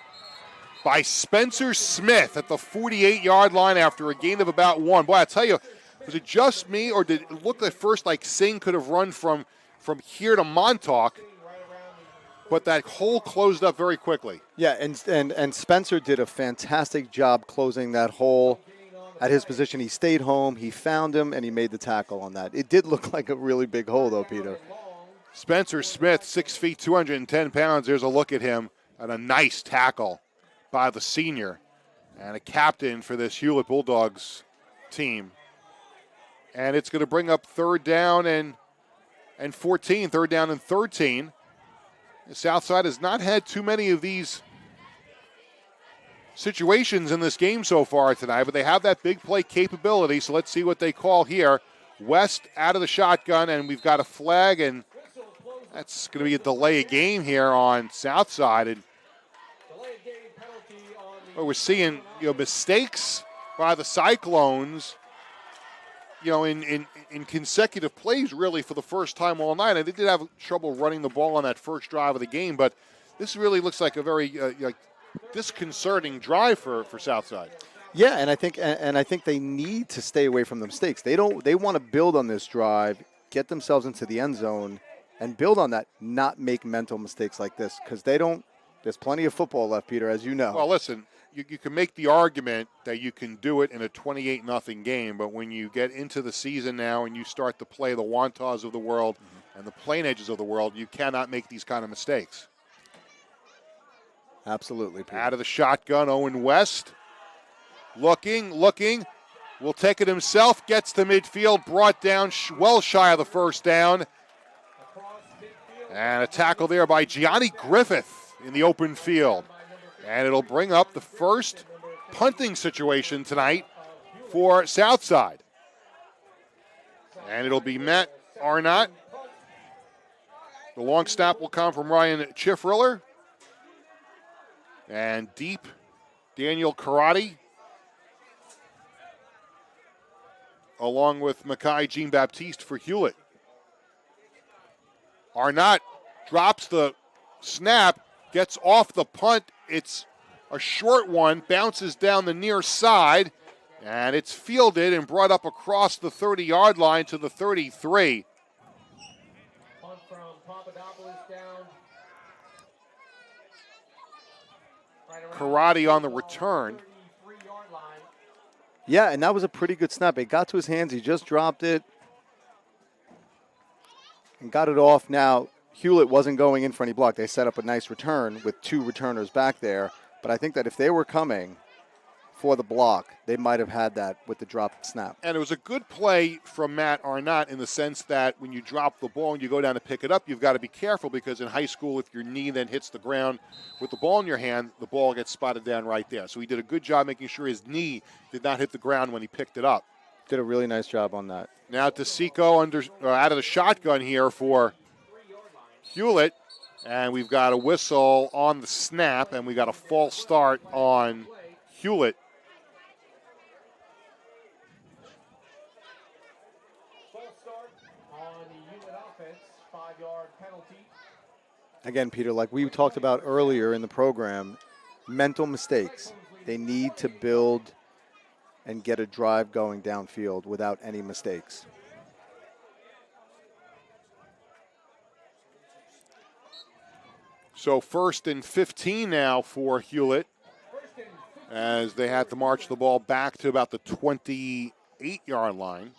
by Spencer Smith at the 48-yard line after a gain of about one. Boy, I tell you, was it just me, or did it look at first like Singh could have run from here to Montauk? But that hole closed up very quickly. Yeah, and Spencer did a fantastic job closing that hole at his position. He stayed home, he found him, and he made the tackle on that. It did look like a really big hole, though, Peter. Spencer Smith, 6 feet, 210 pounds. There's a look at him, and a nice tackle by the senior and a captain for this Hewlett Bulldogs team. And it's going to bring up third down and 14, third down and 13. Southside has not had too many of these situations in this game so far tonight, but they have that big play capability, so let's see what they call here. West out of the shotgun, and we've got a flag, and that's going to be a delay of game here on Southside. And we're seeing, mistakes by the Cyclones, in consecutive plays really for the first time all night. And they did have trouble running the ball on that first drive of the game, but this really looks like a very disconcerting drive for Southside. Yeah, and I think they need to stay away from the mistakes. They want to build on this drive, get themselves into the end zone, and build on that, not make mental mistakes like this, because there's plenty of football left, Peter, as you know. Well, listen, you can make the argument that you can do it in a 28-0 game, but when you get into the season now and you start to play the Wantas of the world and the Plain Edges of the world, you cannot make these kind of mistakes. Absolutely, Peter. Out of the shotgun, Owen West. Looking, will take it himself, gets to midfield, brought down well shy of the first down. And a tackle there by Gianni Griffith in the open field. And it'll bring up the first punting situation tonight for Southside. And it'll be Matt Arnott. The long snap will come from Ryan Chiffriller. And deep, Daniel Karate, along with Makai Jean-Baptiste for Hewlett. Arnott drops the snap, gets off the punt. It's a short one, bounces down the near side, and it's fielded and brought up across the 30-yard line to the 33. Punt from Papadopoulos down. Karate on the return. Yeah, and that was a pretty good snap. It got to his hands. He just dropped it and got it off. Now, Hewlett wasn't going in for any block. They set up a nice return with two returners back there. But I think that if they were coming for the block, they might have had that with the dropped snap. And it was a good play from Matt Arnott in the sense that when you drop the ball and you go down to pick it up, you've got to be careful because in high school, if your knee then hits the ground with the ball in your hand, the ball gets spotted down right there. So he did a good job making sure his knee did not hit the ground when he picked it up. Did a really nice job on that. Now DeSico out of the shotgun here for Hewlett. And we've got a whistle on the snap, and we got a false start on Hewlett. False start on the Hewlett offense, 5-yard penalty. Again, Peter, like we talked about earlier in the program, mental mistakes. They need to build and get a drive going downfield without any mistakes. So 1st and 15 now for Hewlett, as they had to march the ball back to about the 28-yard line.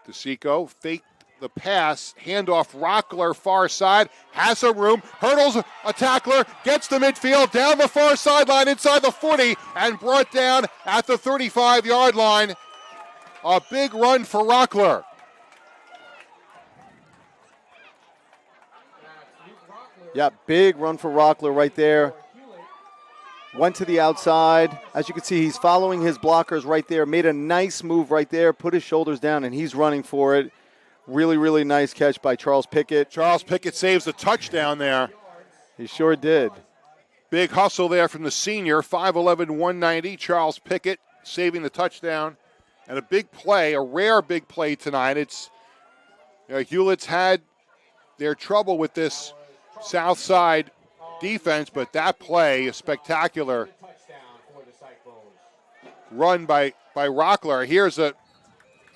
DeSico faked the pass, handoff, Rockler far side, has some room, hurdles a tackler, gets to midfield, down the far sideline inside the 40, and brought down at the 35-yard line. A big run for Rockler. Yeah, big run for Rockler right there. Went to the outside. As you can see, he's following his blockers right there. Made a nice move right there, put his shoulders down, and he's running for it. Really, really nice catch by Charles Pickett. Charles Pickett saves the touchdown there. He sure did. Big hustle there from the senior, 5'11", 190. Charles Pickett saving the touchdown. And a big play, a rare big play tonight. It's Hewlett's had their trouble with this South Side defense, but that play, a spectacular run by Rockler. Here's a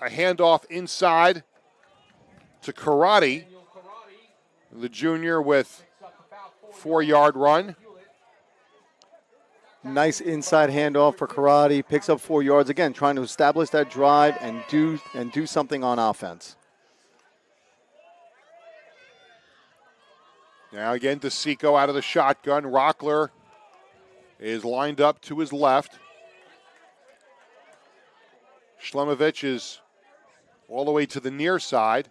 handoff inside to Karate, the junior, with 4-yard run. Nice inside handoff for Karate. Picks up 4 yards. Again, trying to establish that drive and do something on offense. Now again, DeSico out of the shotgun. Rockler is lined up to his left. Shlemovich is all the way to the near side.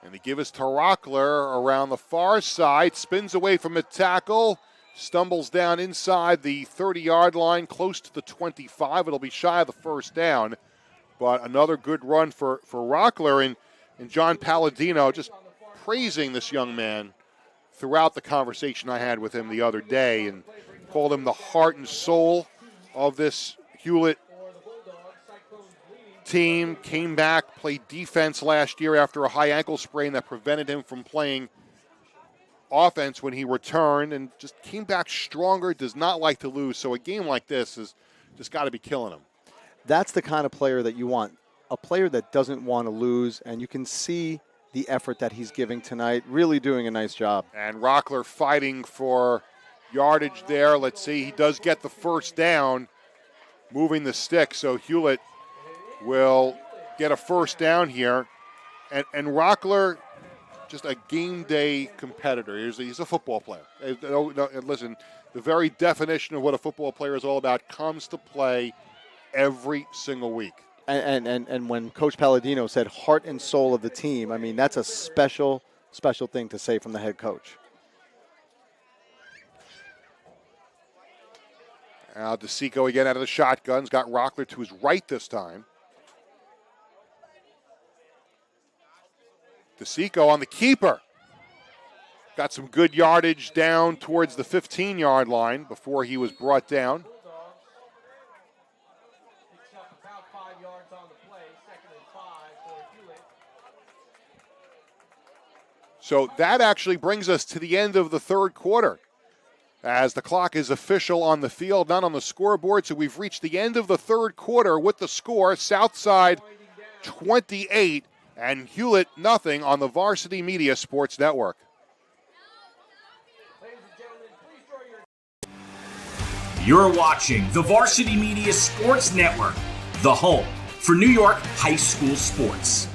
And they give us to Rockler around the far side. Spins away from a tackle. Stumbles down inside the 30-yard line, close to the 25. It'll be shy of the first down. But another good run for Rockler. And John Palladino just praising this young man throughout the conversation I had with him the other day, and called him the heart and soul of this Hewlett team. Came back, played defense last year after a high ankle sprain that prevented him from playing offense when he returned, and just came back stronger, does not like to lose. So a game like this has just got to be killing him. That's the kind of player that you want, a player that doesn't want to lose, and you can see the effort that he's giving tonight, really doing a nice job. And Rockler fighting for yardage there. Let's see, he does get the first down, moving the stick, so Hewlett will get a first down here. And Rockler, just a game day competitor. He's a football player. Listen, the very definition of what a football player is all about comes to play every single week. And when Coach Palladino said heart and soul of the team, I mean, that's a special thing to say from the head coach. Now DeSico again out of the shotguns, got Rockler to his right this time. DeSico on the keeper. Got some good yardage down towards the 15-yard line before he was brought down. So that actually brings us to the end of the third quarter, as the clock is official on the field, not on the scoreboard. So we've reached the end of the third quarter with the score, Southside 28 and Hewlett nothing on the Varsity Media Sports Network. You're watching the Varsity Media Sports Network, the home for New York high school sports.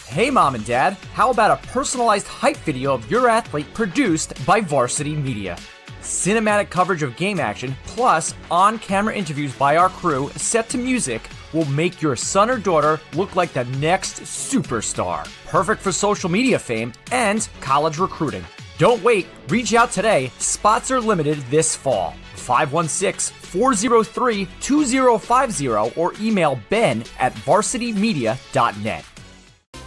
Hey Mom and Dad, how about a personalized hype video of your athlete produced by Varsity Media? Cinematic coverage of game action, plus on-camera interviews by our crew set to music will make your son or daughter look like the next superstar. Perfect for social media fame and college recruiting. Don't wait, reach out today. Spots are limited this fall. 516-403-2050 or email ben@varsitymedia.net.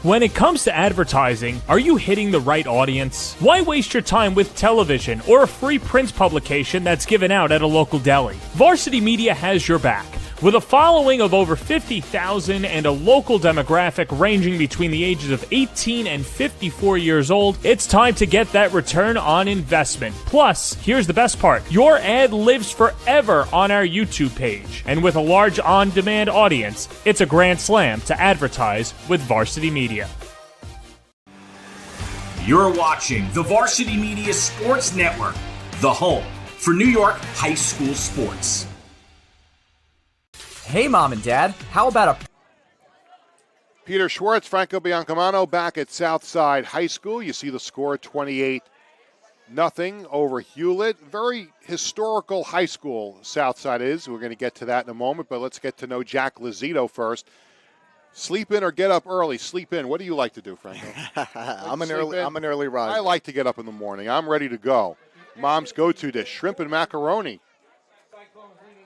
When it comes to advertising, are you hitting the right audience? Why waste your time with television or a free print publication that's given out at a local deli? Varsity Media has your back. With a following of over 50,000 and a local demographic ranging between the ages of 18 and 54 years old, it's time to get that return on investment. Plus, here's the best part. Your ad lives forever on our YouTube page. And with a large on-demand audience, it's a grand slam to advertise with Varsity Media. You're watching the Varsity Media Sports Network, the home for New York high school sports. Hey, Mom and Dad, how about a... Peter Schwartz, Franco Biancamano back at Southside High School. You see the score, 28-0 over Hewlett. Very historical high school Southside is. We're going to get to that in a moment, but let's get to know Jack Lozito first. Sleep in or get up early? Sleep in. What do you like to do, Franco? I'm an early riser. I like to get up in the morning. I'm ready to go. Mom's go-to dish, shrimp and macaroni.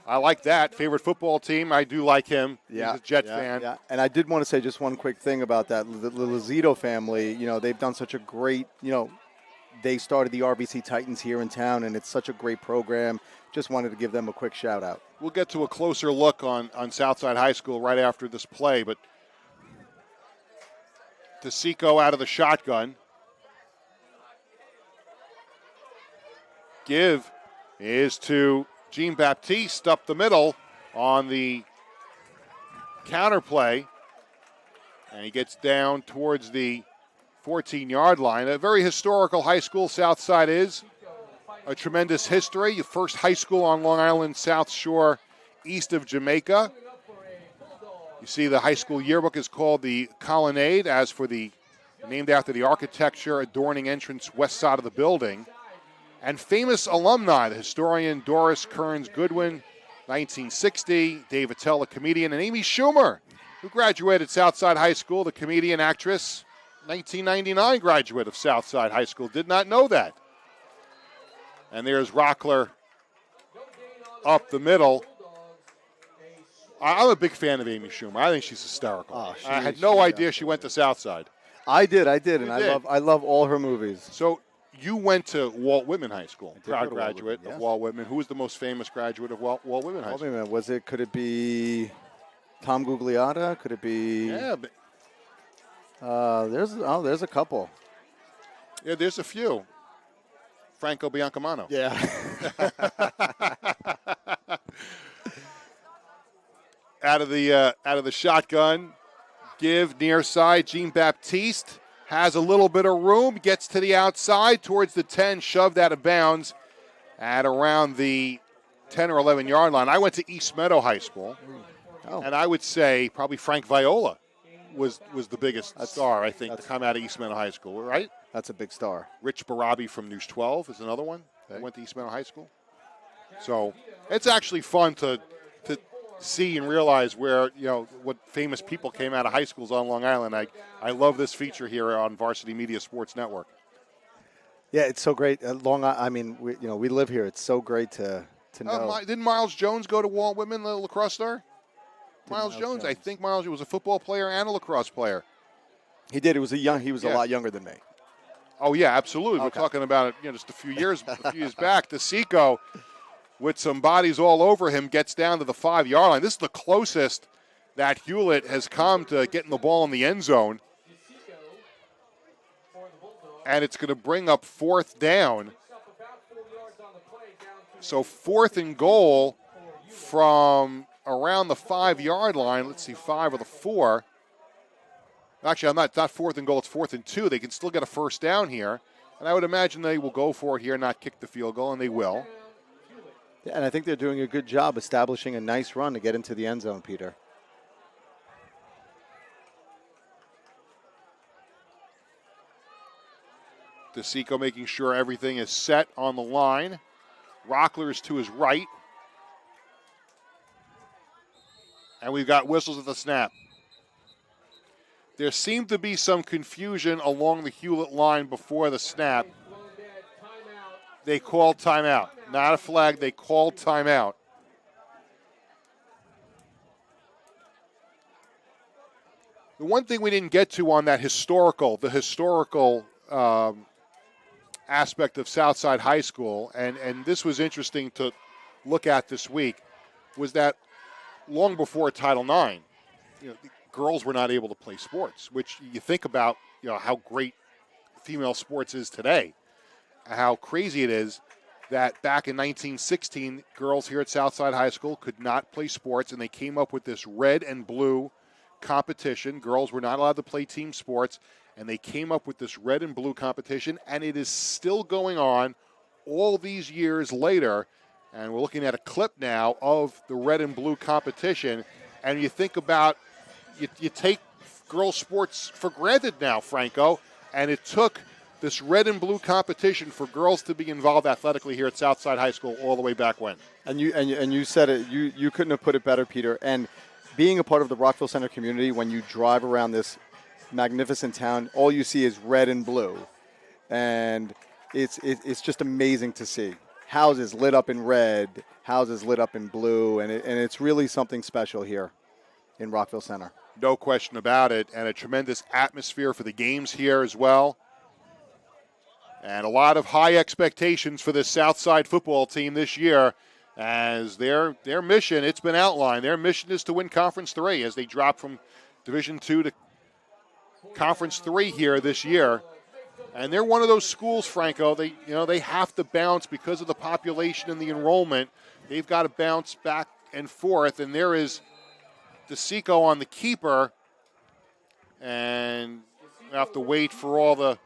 I like that. Favorite football team, I do like him. Yeah, He's a Jet fan. Yeah. And I did want to say just one quick thing about that. The Lozito family, they've done such a great, they started the RBC Titans here in town, and it's such a great program. Just wanted to give them a quick shout-out. We'll get to a closer look on Southside High School right after this play, but DeSico out of the shotgun. Give is to Jean Baptiste up the middle on the counter play. And he gets down towards the 14-yard line. A very historical high school Southside is. A tremendous history. The first high school on Long Island South Shore east of Jamaica. You see the high school yearbook is called the Colonnade, as for named after the architecture adorning entrance west side of the building. And famous alumni, the historian Doris Kearns Goodwin, 1960, Dave Attell, a comedian, and Amy Schumer, who graduated Southside High School, the comedian actress, 1999 graduate of Southside High School. Did not know that. And there's Rockler up the middle. I'm a big fan of Amy Schumer. I think she's hysterical. I had no idea she went to Southside. I did, and I love all her movies. So you went to Walt Whitman High School, proud graduate of Walt Whitman. Who was the most famous graduate of Walt Whitman High School? Could it be Tom Gugliotta? Could it be? Yeah. There's a couple. Yeah, there's a few. Franco Biancamano. Yeah. out of the shotgun, give near side. Jean Baptiste has a little bit of room, gets to the outside towards the 10, shoved out of bounds at around the 10 or 11-yard line. I went to East Meadow High School, and I would say probably Frank Viola was the biggest star, I think, to come out of East Meadow High School, right? That's a big star. Rich Barabi from News 12 is another one that went to East Meadow High School. So it's actually fun to see and realize where, what famous people came out of high schools on Long Island. I love this feature here on Varsity Media Sports Network. Yeah, it's so great. We live here. It's so great to know. Didn't Miles Jones go to Walt Whitman, the lacrosse star? Miles Jones. I think Miles was a football player and a lacrosse player. He did. He was a lot younger than me. Oh yeah, absolutely. Okay. We're talking about it, just a few years back. DeSico, with some bodies all over him, gets down to the 5-yard line. This is the closest that Hewlett has come to getting the ball in the end zone. And it's going to bring up 4th down. So 4th and goal from around the 5-yard line. Let's see, 5 or the 4. Actually, it's not 4th and goal. It's 4th and 2. They can still get a first down here. And I would imagine they will go for it here, not kick the field goal, and they will. Yeah, and I think they're doing a good job establishing a nice run to get into the end zone, Peter. DeSico making sure everything is set on the line. Rockler is to his right. And we've got whistles at the snap. There seemed to be some confusion along the Hewlett line before the snap. They called timeout. Not a flag. They called timeout. The one thing we didn't get to on that historical aspect of Southside High School, and this was interesting to look at this week, was that long before Title IX, the girls were not able to play sports, which you think about, how great female sports is today, how crazy it is that back in 1916, girls here at Southside High School could not play sports, and they came up with this red and blue competition. Girls were not allowed to play team sports, and they came up with this red and blue competition, and it is still going on all these years later. And we're looking at a clip now of the red and blue competition, and you think about, you take girls' sports for granted now, Franco, and it took this red and blue competition for girls to be involved athletically here at Southside High School all the way back when. And you said it. You couldn't have put it better, Peter. And being a part of the Rockville Center community, when you drive around this magnificent town, all you see is red and blue, and it's just amazing to see. Houses lit up in red, houses lit up in blue, and it's really something special here in Rockville Center. No question about it, and a tremendous atmosphere for the games here as well. And a lot of high expectations for this Southside football team this year, as their mission, it's been outlined. Their mission is to win Conference 3 as they drop from Division 2 to Conference 3 here this year. And they're one of those schools, Franco, they have to bounce because of the population and the enrollment. They've got to bounce back and forth, and there is DeSico on the keeper, and we have to wait for all the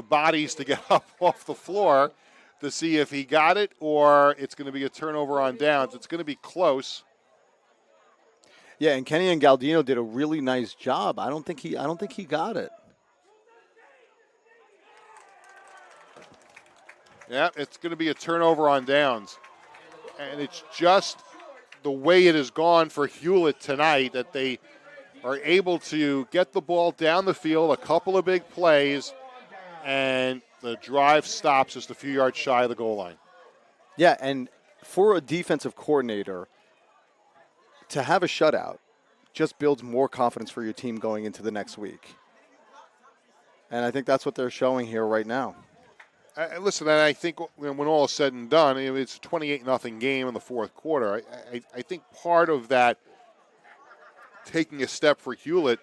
bodies to get up off the floor to see if he got it or it's going to be a turnover on downs. It's going to be close. Yeah, and Kenny and Galdino did a really nice job. I don't think he got it. Yeah, it's going to be a turnover on downs. And it's just the way it has gone for Hewlett tonight that they are able to get the ball down the field, a couple of big plays, and the drive stops just a few yards shy of the goal line. Yeah, and for a defensive coordinator, to have a shutout just builds more confidence for your team going into the next week. And I think that's what they're showing here right now. Listen, and I think when all is said and done, it's a 28-0 game in the fourth quarter. I think part of that taking a step for Hewlett,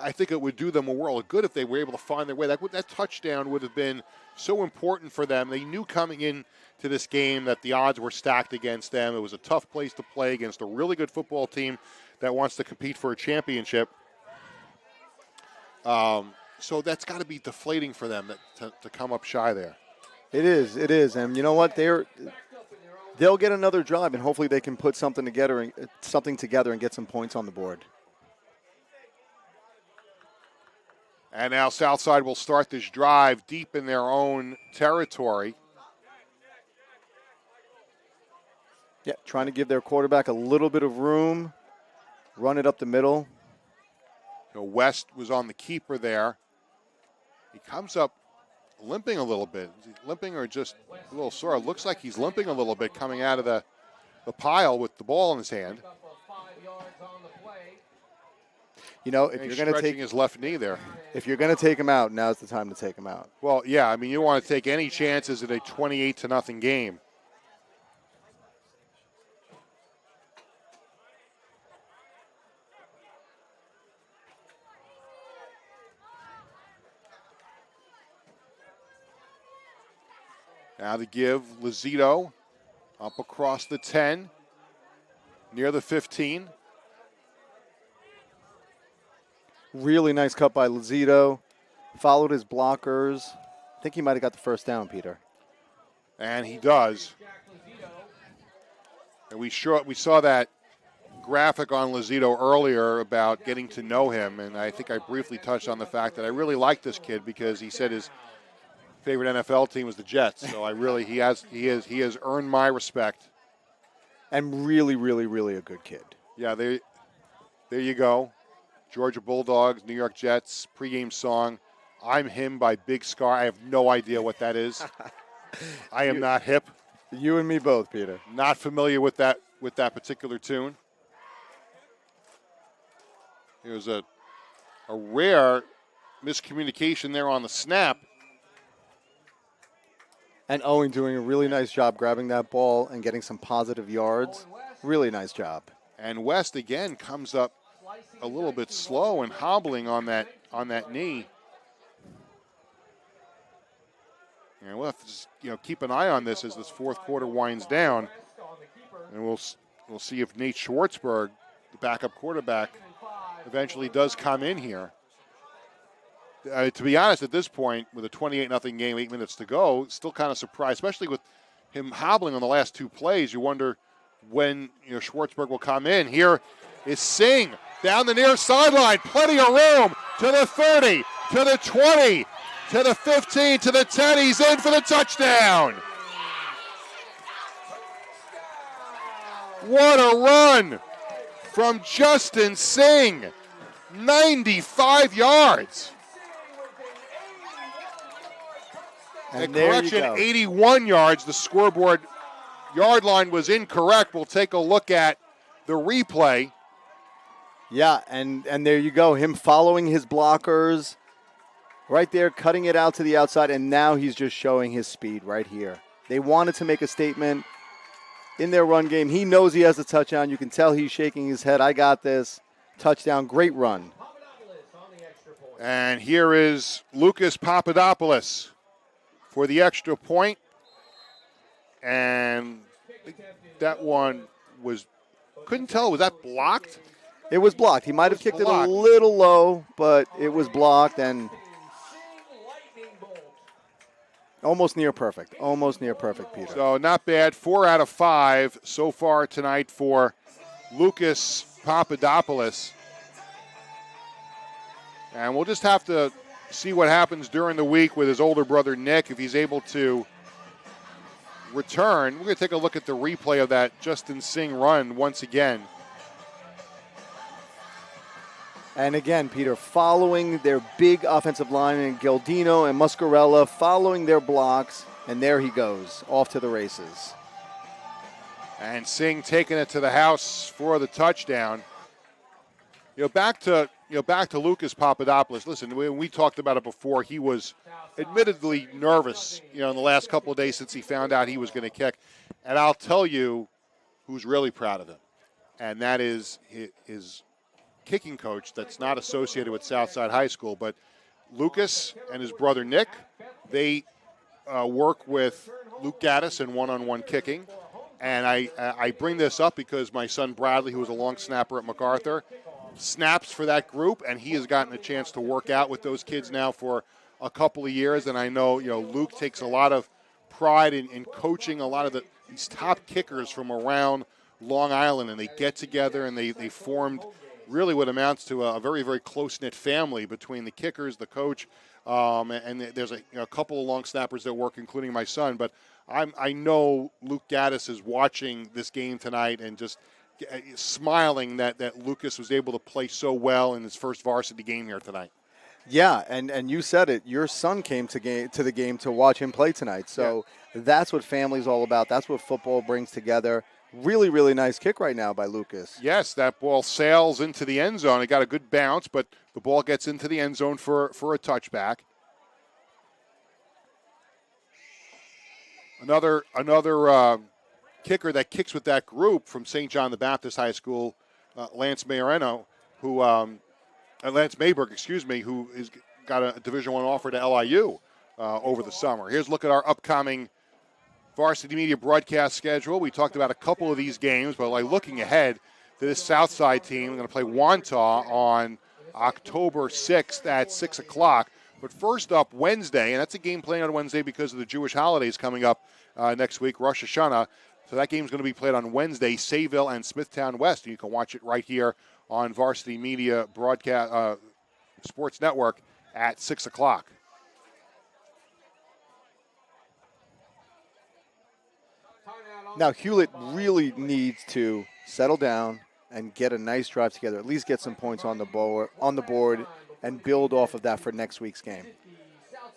I think it would do them a world of good if they were able to find their way. That touchdown would have been so important for them. They knew coming in to this game that the odds were stacked against them. It was a tough place to play against a really good football team that wants to compete for a championship. So that's got to be deflating for them to come up shy there. It is, and you know what? They'll get another drive, and hopefully they can put something together and get some points on the board. And now Southside will start this drive deep in their own territory. Yeah, trying to give their quarterback a little bit of room, run it up the middle. West was on the keeper there. He comes up limping a little bit. Is he limping or just a little sore? It looks like he's limping a little bit coming out of the pile with the ball in his hand. If you're going to take his left knee there. If you're going to take him out, now's the time to take him out. Well, yeah, you don't want to take any chances in a 28-0 game. Now to give Lozito up across the 10, near the 15. Really nice cut by Lozito. Followed his blockers. I think he might have got the first down, Peter. And he does. And we saw that graphic on Lozito earlier about getting to know him, and I think I briefly touched on the fact that I really like this kid because he said his favorite NFL team was the Jets. So he has earned my respect. And really, really, really a good kid. Yeah, there you go. Georgia Bulldogs, New York Jets, pregame song, I'm Him by Big Scar. I have no idea what that is. I am not hip. You and me both, Peter. Not familiar with that particular tune. It was a rare miscommunication there on the snap. And Owen doing a really nice job grabbing that ball and getting some positive yards. Really nice job. And West again comes up a little bit slow and hobbling on that knee. And we'll have to just, keep an eye on this as this fourth quarter winds down. And we'll see if Nate Schwartzberg, the backup quarterback, eventually does come in here. To be honest, at this point, with a 28-0 game, 8 minutes to go, still kind of surprised, especially with him hobbling on the last two plays. You wonder when Schwartzberg will come in. Here is Singh down the near sideline. Plenty of room to the 30, to the 20, to the 15, to the 10. He's in for the touchdown. What a run from Justin Singh. 95 yards. And correction, 81 yards. The scoreboard yard line was incorrect. We'll take a look at the replay. Yeah, and there you go. Him following his blockers right there, cutting it out to the outside, and now he's just showing his speed right here. They wanted to make a statement in their run game. He knows he has a touchdown. You can tell he's shaking his head. I got this. Touchdown, great run. And here is Lucas Papadopoulos for the extra point. And that one couldn't tell, was that blocked? It was blocked. He might have kicked it a little low, but it was blocked and almost near perfect. Almost near perfect, Peter. So not bad. 4 out of 5 so far tonight for Lucas Papadopoulos. And we'll just have to see what happens during the week with his older brother Nick, if he's able to return. We're going to take a look at the replay of that Justin Singh run once again. And again, Peter, following their big offensive linemen, Galdino and Muscarella, following their blocks, and there he goes, off to the races. And Singh taking it to the house for the touchdown. Back to Lucas Papadopoulos. Listen, we talked about it before. He was admittedly nervous, in the last couple of days since he found out he was going to kick. And I'll tell you who's really proud of him, and that is his kicking coach that's not associated with Southside High School, but Lucas and his brother Nick, they work with Luke Gaddis in one-on-one kicking. And I bring this up because my son Bradley, who was a long snapper at MacArthur, snaps for that group, and he has gotten a chance to work out with those kids now for a couple of years. And I know, Luke takes a lot of pride in coaching a lot of these top kickers from around Long Island, and they get together and they formed really what amounts to a very, very close-knit family between the kickers, the coach, and there's a couple of long snappers that work, including my son. But I know Luke Gaddis is watching this game tonight and just smiling that Lucas was able to play so well in his first varsity game here tonight. Yeah, and you said it. Your son came to the game to watch him play tonight. So That's what family's all about. That's what football brings together. Really, really nice kick right now by Lucas. Yes, that ball sails into the end zone. It got a good bounce, but the ball gets into the end zone for a touchback. Another kicker that kicks with that group from St. John the Baptist High School, Lance Mayberg, who has got a Division I offer to LIU over the summer. Here's a look at our upcoming Varsity Media broadcast schedule. We talked about a couple of these games, but looking ahead to this Southside team, we're going to play Wantagh on October 6th at 6 o'clock. But first up, Wednesday, and that's a game playing on Wednesday because of the Jewish holidays coming up next week, Rosh Hashanah. So that game's going to be played on Wednesday, Sayville and Smithtown West. And you can watch it right here on Varsity Media broadcast Sports Network at 6 o'clock. Now, Hewlett really needs to settle down and get a nice drive together, at least get some points on the board, and build off of that for next week's game.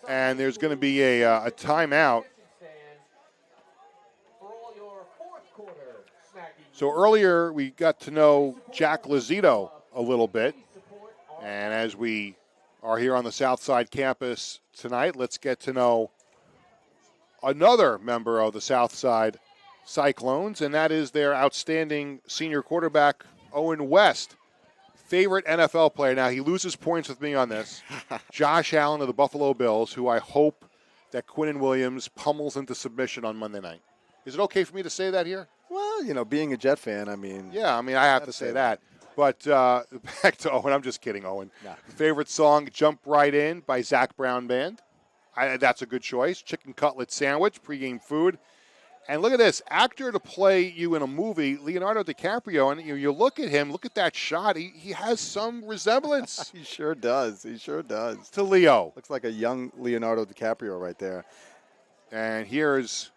And there's going to be a timeout So earlier we got to know Jack Lazito a little bit. And as we are here on the Southside campus tonight, let's get to know another member of the Southside Cyclones, and that is their outstanding senior quarterback, Owen West. Favorite NFL player. Now, he loses points with me on this. Josh Allen of the Buffalo Bills, who I hope that Quinnen Williams pummels into submission on Monday night. Is it okay for me to say that here? Well, being a Jet fan, I mean. Yeah, I have to say that. But back to Owen. I'm just kidding, Owen. Nah. Favorite song, Jump Right In by Zach Brown Band. That's a good choice. Chicken cutlet sandwich, pregame food. And look at this, actor to play you in a movie, Leonardo DiCaprio, and you look at him, look at that shot, he has some resemblance. He sure does. To Leo. Looks like a young Leonardo DiCaprio right there. And here's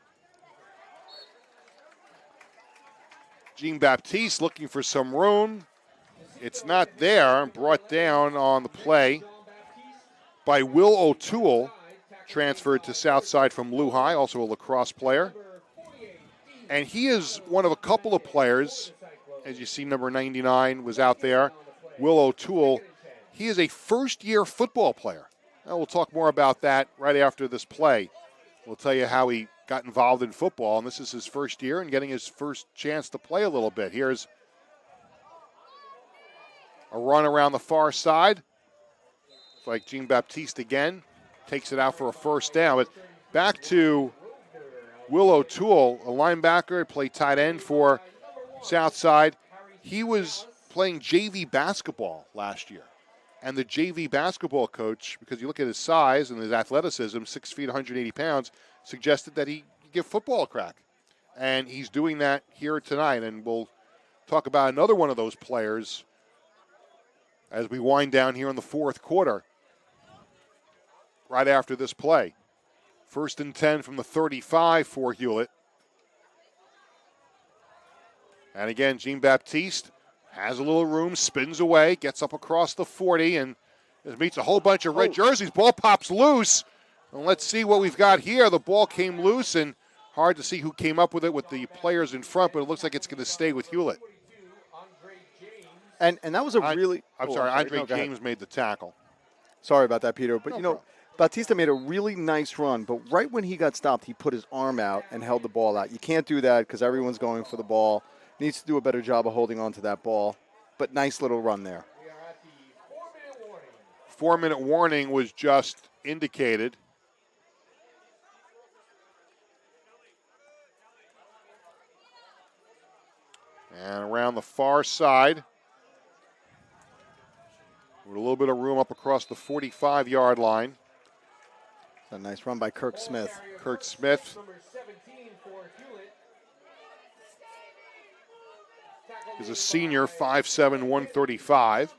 Jean-Baptiste looking for some room. It's not there, brought down on the play by Will O'Toole, transferred to Southside from Lou High, also a lacrosse player. And he is one of a couple of players, as you see, number 99 was out there, Will O'Toole. He is a first-year football player. Now, we'll talk more about that right after this play. We'll tell you how he got involved in football, and this is his first year and getting his first chance to play a little bit. Here's a run around the far side. It's like Jean-Baptiste again. Takes it out for a first down. But back to Will O'Toole, a linebacker, played tight end for Southside. He was playing JV basketball last year. And the JV basketball coach, because you look at his size and his athleticism, 6 feet, 180 pounds, suggested that he give football a crack. And he's doing that here tonight. And we'll talk about another one of those players as we wind down here in the fourth quarter, right after this play. 1st and 10 from the 35 for Hewlett. And again, Jean-Baptiste has a little room, spins away, gets up across the 40, and meets a whole bunch of red jerseys. Ball pops loose. And let's see what we've got here. The ball came loose, and hard to see who came up with it with the players in front, but it looks like it's going to stay with Hewlett. And that was a really... Andre James made the tackle. Sorry about that, Peter. But, No problem. Bautista made a really nice run, but right when he got stopped, he put his arm out and held the ball out. You can't do that because everyone's going for the ball. Needs to do a better job of holding on to that ball. But nice little run there. 4-minute warning was just indicated. And around the far side, with a little bit of room up across the 45-yard line. A nice run by Kirk Smith. Kurt Smith. Is a senior, 5'7", 135.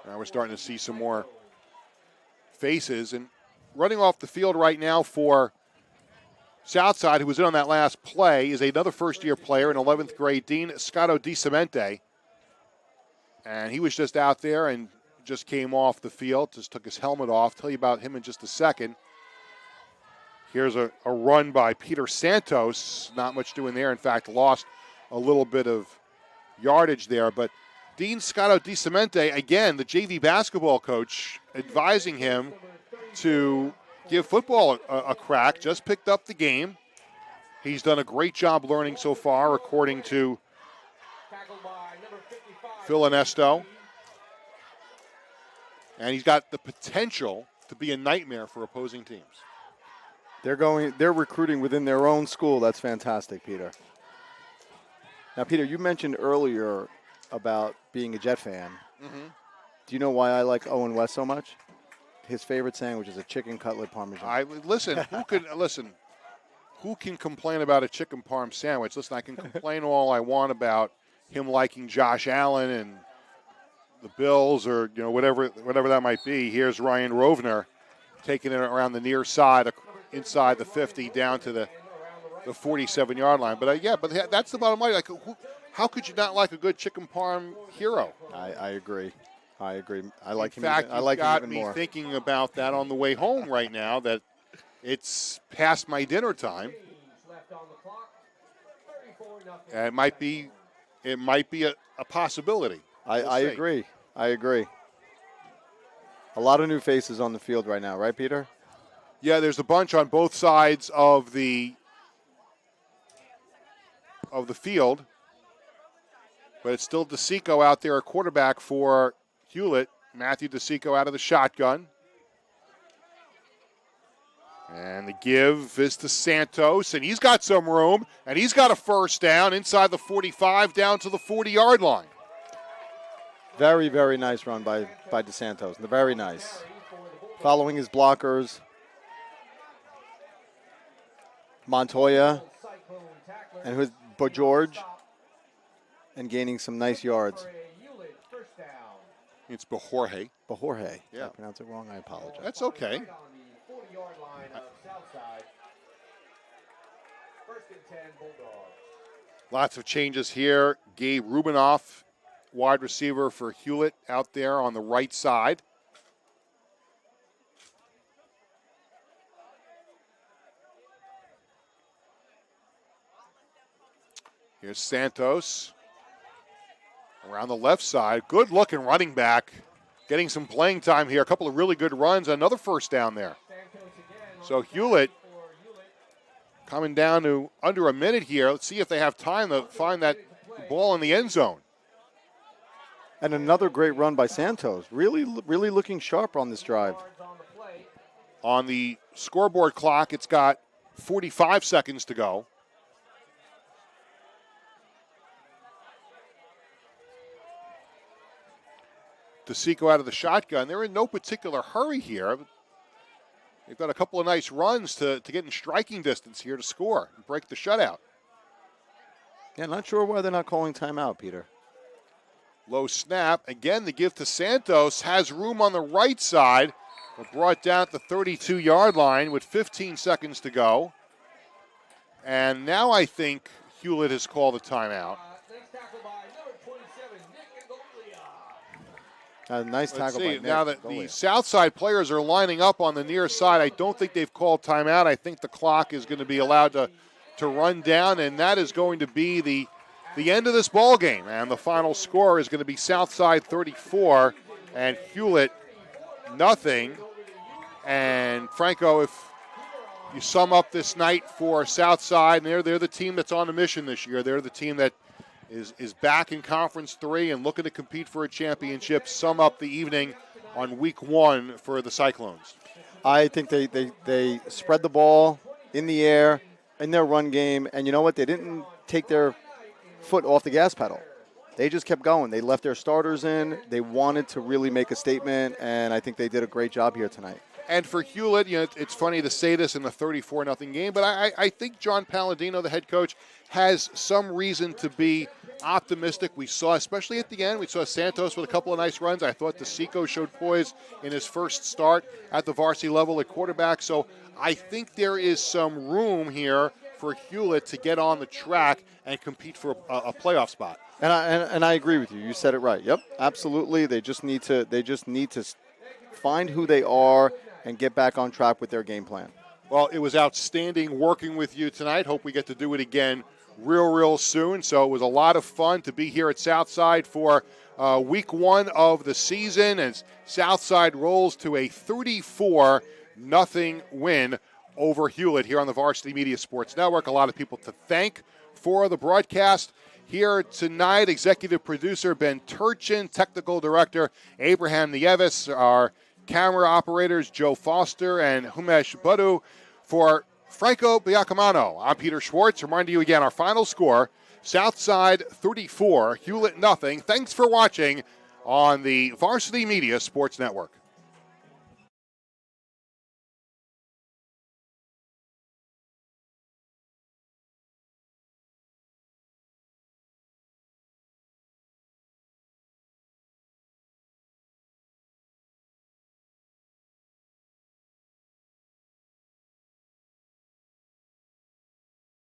Now we're starting to see some more faces. And running off the field right now for Southside, who was in on that last play, is another first-year player, an 11th grade Dean Scotto DiCemente. And he was just out there and just came off the field, just took his helmet off. Tell you about him in just a second. Here's a run by Peter Santos. Not much doing there. In fact, lost a little bit of yardage there. But Dean Scotto DiCemente, again, the JV basketball coach, advising him to give football a crack. Just picked up the game. He's done a great job learning so far, according to Phil Anesto. And he's got the potential to be a nightmare for opposing teams. They're recruiting within their own school. That's fantastic, Peter. Now, Peter, you mentioned earlier about being a Jet fan. Mm-hmm. Do you know why I like Owen West so much? His favorite sandwich is a chicken cutlet parmesan. Who can complain about a chicken parm sandwich? Listen, I can complain all I want about him liking Josh Allen and the Bills, or whatever that might be. Here's Ryan Rovner taking it around the near side, inside the 50, down to the 47-yard line. But that's the bottom line. Like, how could you not like a good chicken parm hero? I agree. I like him. In fact, I like him even more. me thinking about that on the way home right now. That it's past my dinner time. And it might be a possibility. I agree. I agree. A lot of new faces on the field right now, right, Peter? Yeah, there's a bunch on both sides of the field. But it's still DeSico out there, a quarterback for Hewlett. Matthew DeSico out of the shotgun. And the give is to Santos, and he's got some room, and he's got a first down inside the 45 down to the 40-yard line. Very, very nice run by DeSantos. Very nice. Following his blockers. Montoya and who's George, and gaining some nice yards. It's Bajorge. Bajorge. Yeah. If I pronounce it wrong, I apologize. That's okay. Lots of changes here. Gabe Rubinoff, wide receiver for Hewlett, out there on the right side. Here's Santos around the left side. Good looking running back. Getting some playing time here. A couple of really good runs. Another first down there. So Hewlett coming down to under a minute here. Let's see if they have time to find that ball in the end zone. And another great run by Santos. Really, really looking sharp on this drive. On the scoreboard clock, it's got 45 seconds to go. DeSico out of the shotgun. They're in no particular hurry here. They've got a couple of nice runs to get in striking distance here to score and break the shutout. Yeah, not sure why they're not calling timeout, Peter. Low snap. Again, the give to Santos. Has room on the right side. But brought down at the 32-yard line with 15 seconds to go. And now I think Hewlett has called a timeout. A nice tackle by Nick. Now that the south side players are lining up on the near side, I don't think they've called timeout. I think the clock is going to be allowed to run down, and that is going to be the end of this ball game. And the final score is going to be Southside 34 and Hewlett nothing. And Franco, if you sum up this night for Southside, and they're the team that's on a mission this year. They're the team that is back in Conference 3 and looking to compete for a championship. Sum up the evening on week 1 for the Cyclones. I think they spread the ball in the air in their run game, and you know what? They didn't take their foot off the gas pedal. They just kept going. They left their starters in. They wanted to really make a statement, and I think they did a great job here tonight. And for Hewlett, it's funny to say this in the 34-0 game, but I think John Palladino, the head coach, has some reason to be optimistic. We saw, especially at the end, we saw Santos with a couple of nice runs. I thought DeSico showed poise in his first start at the varsity level at quarterback. So I think there is some room here for Hewlett to get on the track and compete for a playoff spot. And I agree with you. You said it right. Yep, absolutely. They just need to find who they are and get back on track with their game plan. Well, it was outstanding working with you tonight. Hope we get to do it again real soon. So it was a lot of fun to be here at Southside for week 1 of the season as Southside rolls to a 34-0 win over Hewlett here on the Varsity Media Sports Network. A lot of people to thank for the broadcast here tonight. Executive producer Ben Turchin, technical director Abraham Nieves, our camera operators Joe Foster and Humesh Budu. For Franco Biacamano, I'm Peter Schwartz. Reminding you again, our final score, Southside 34, Hewlett 0. Thanks for watching on the Varsity Media Sports Network.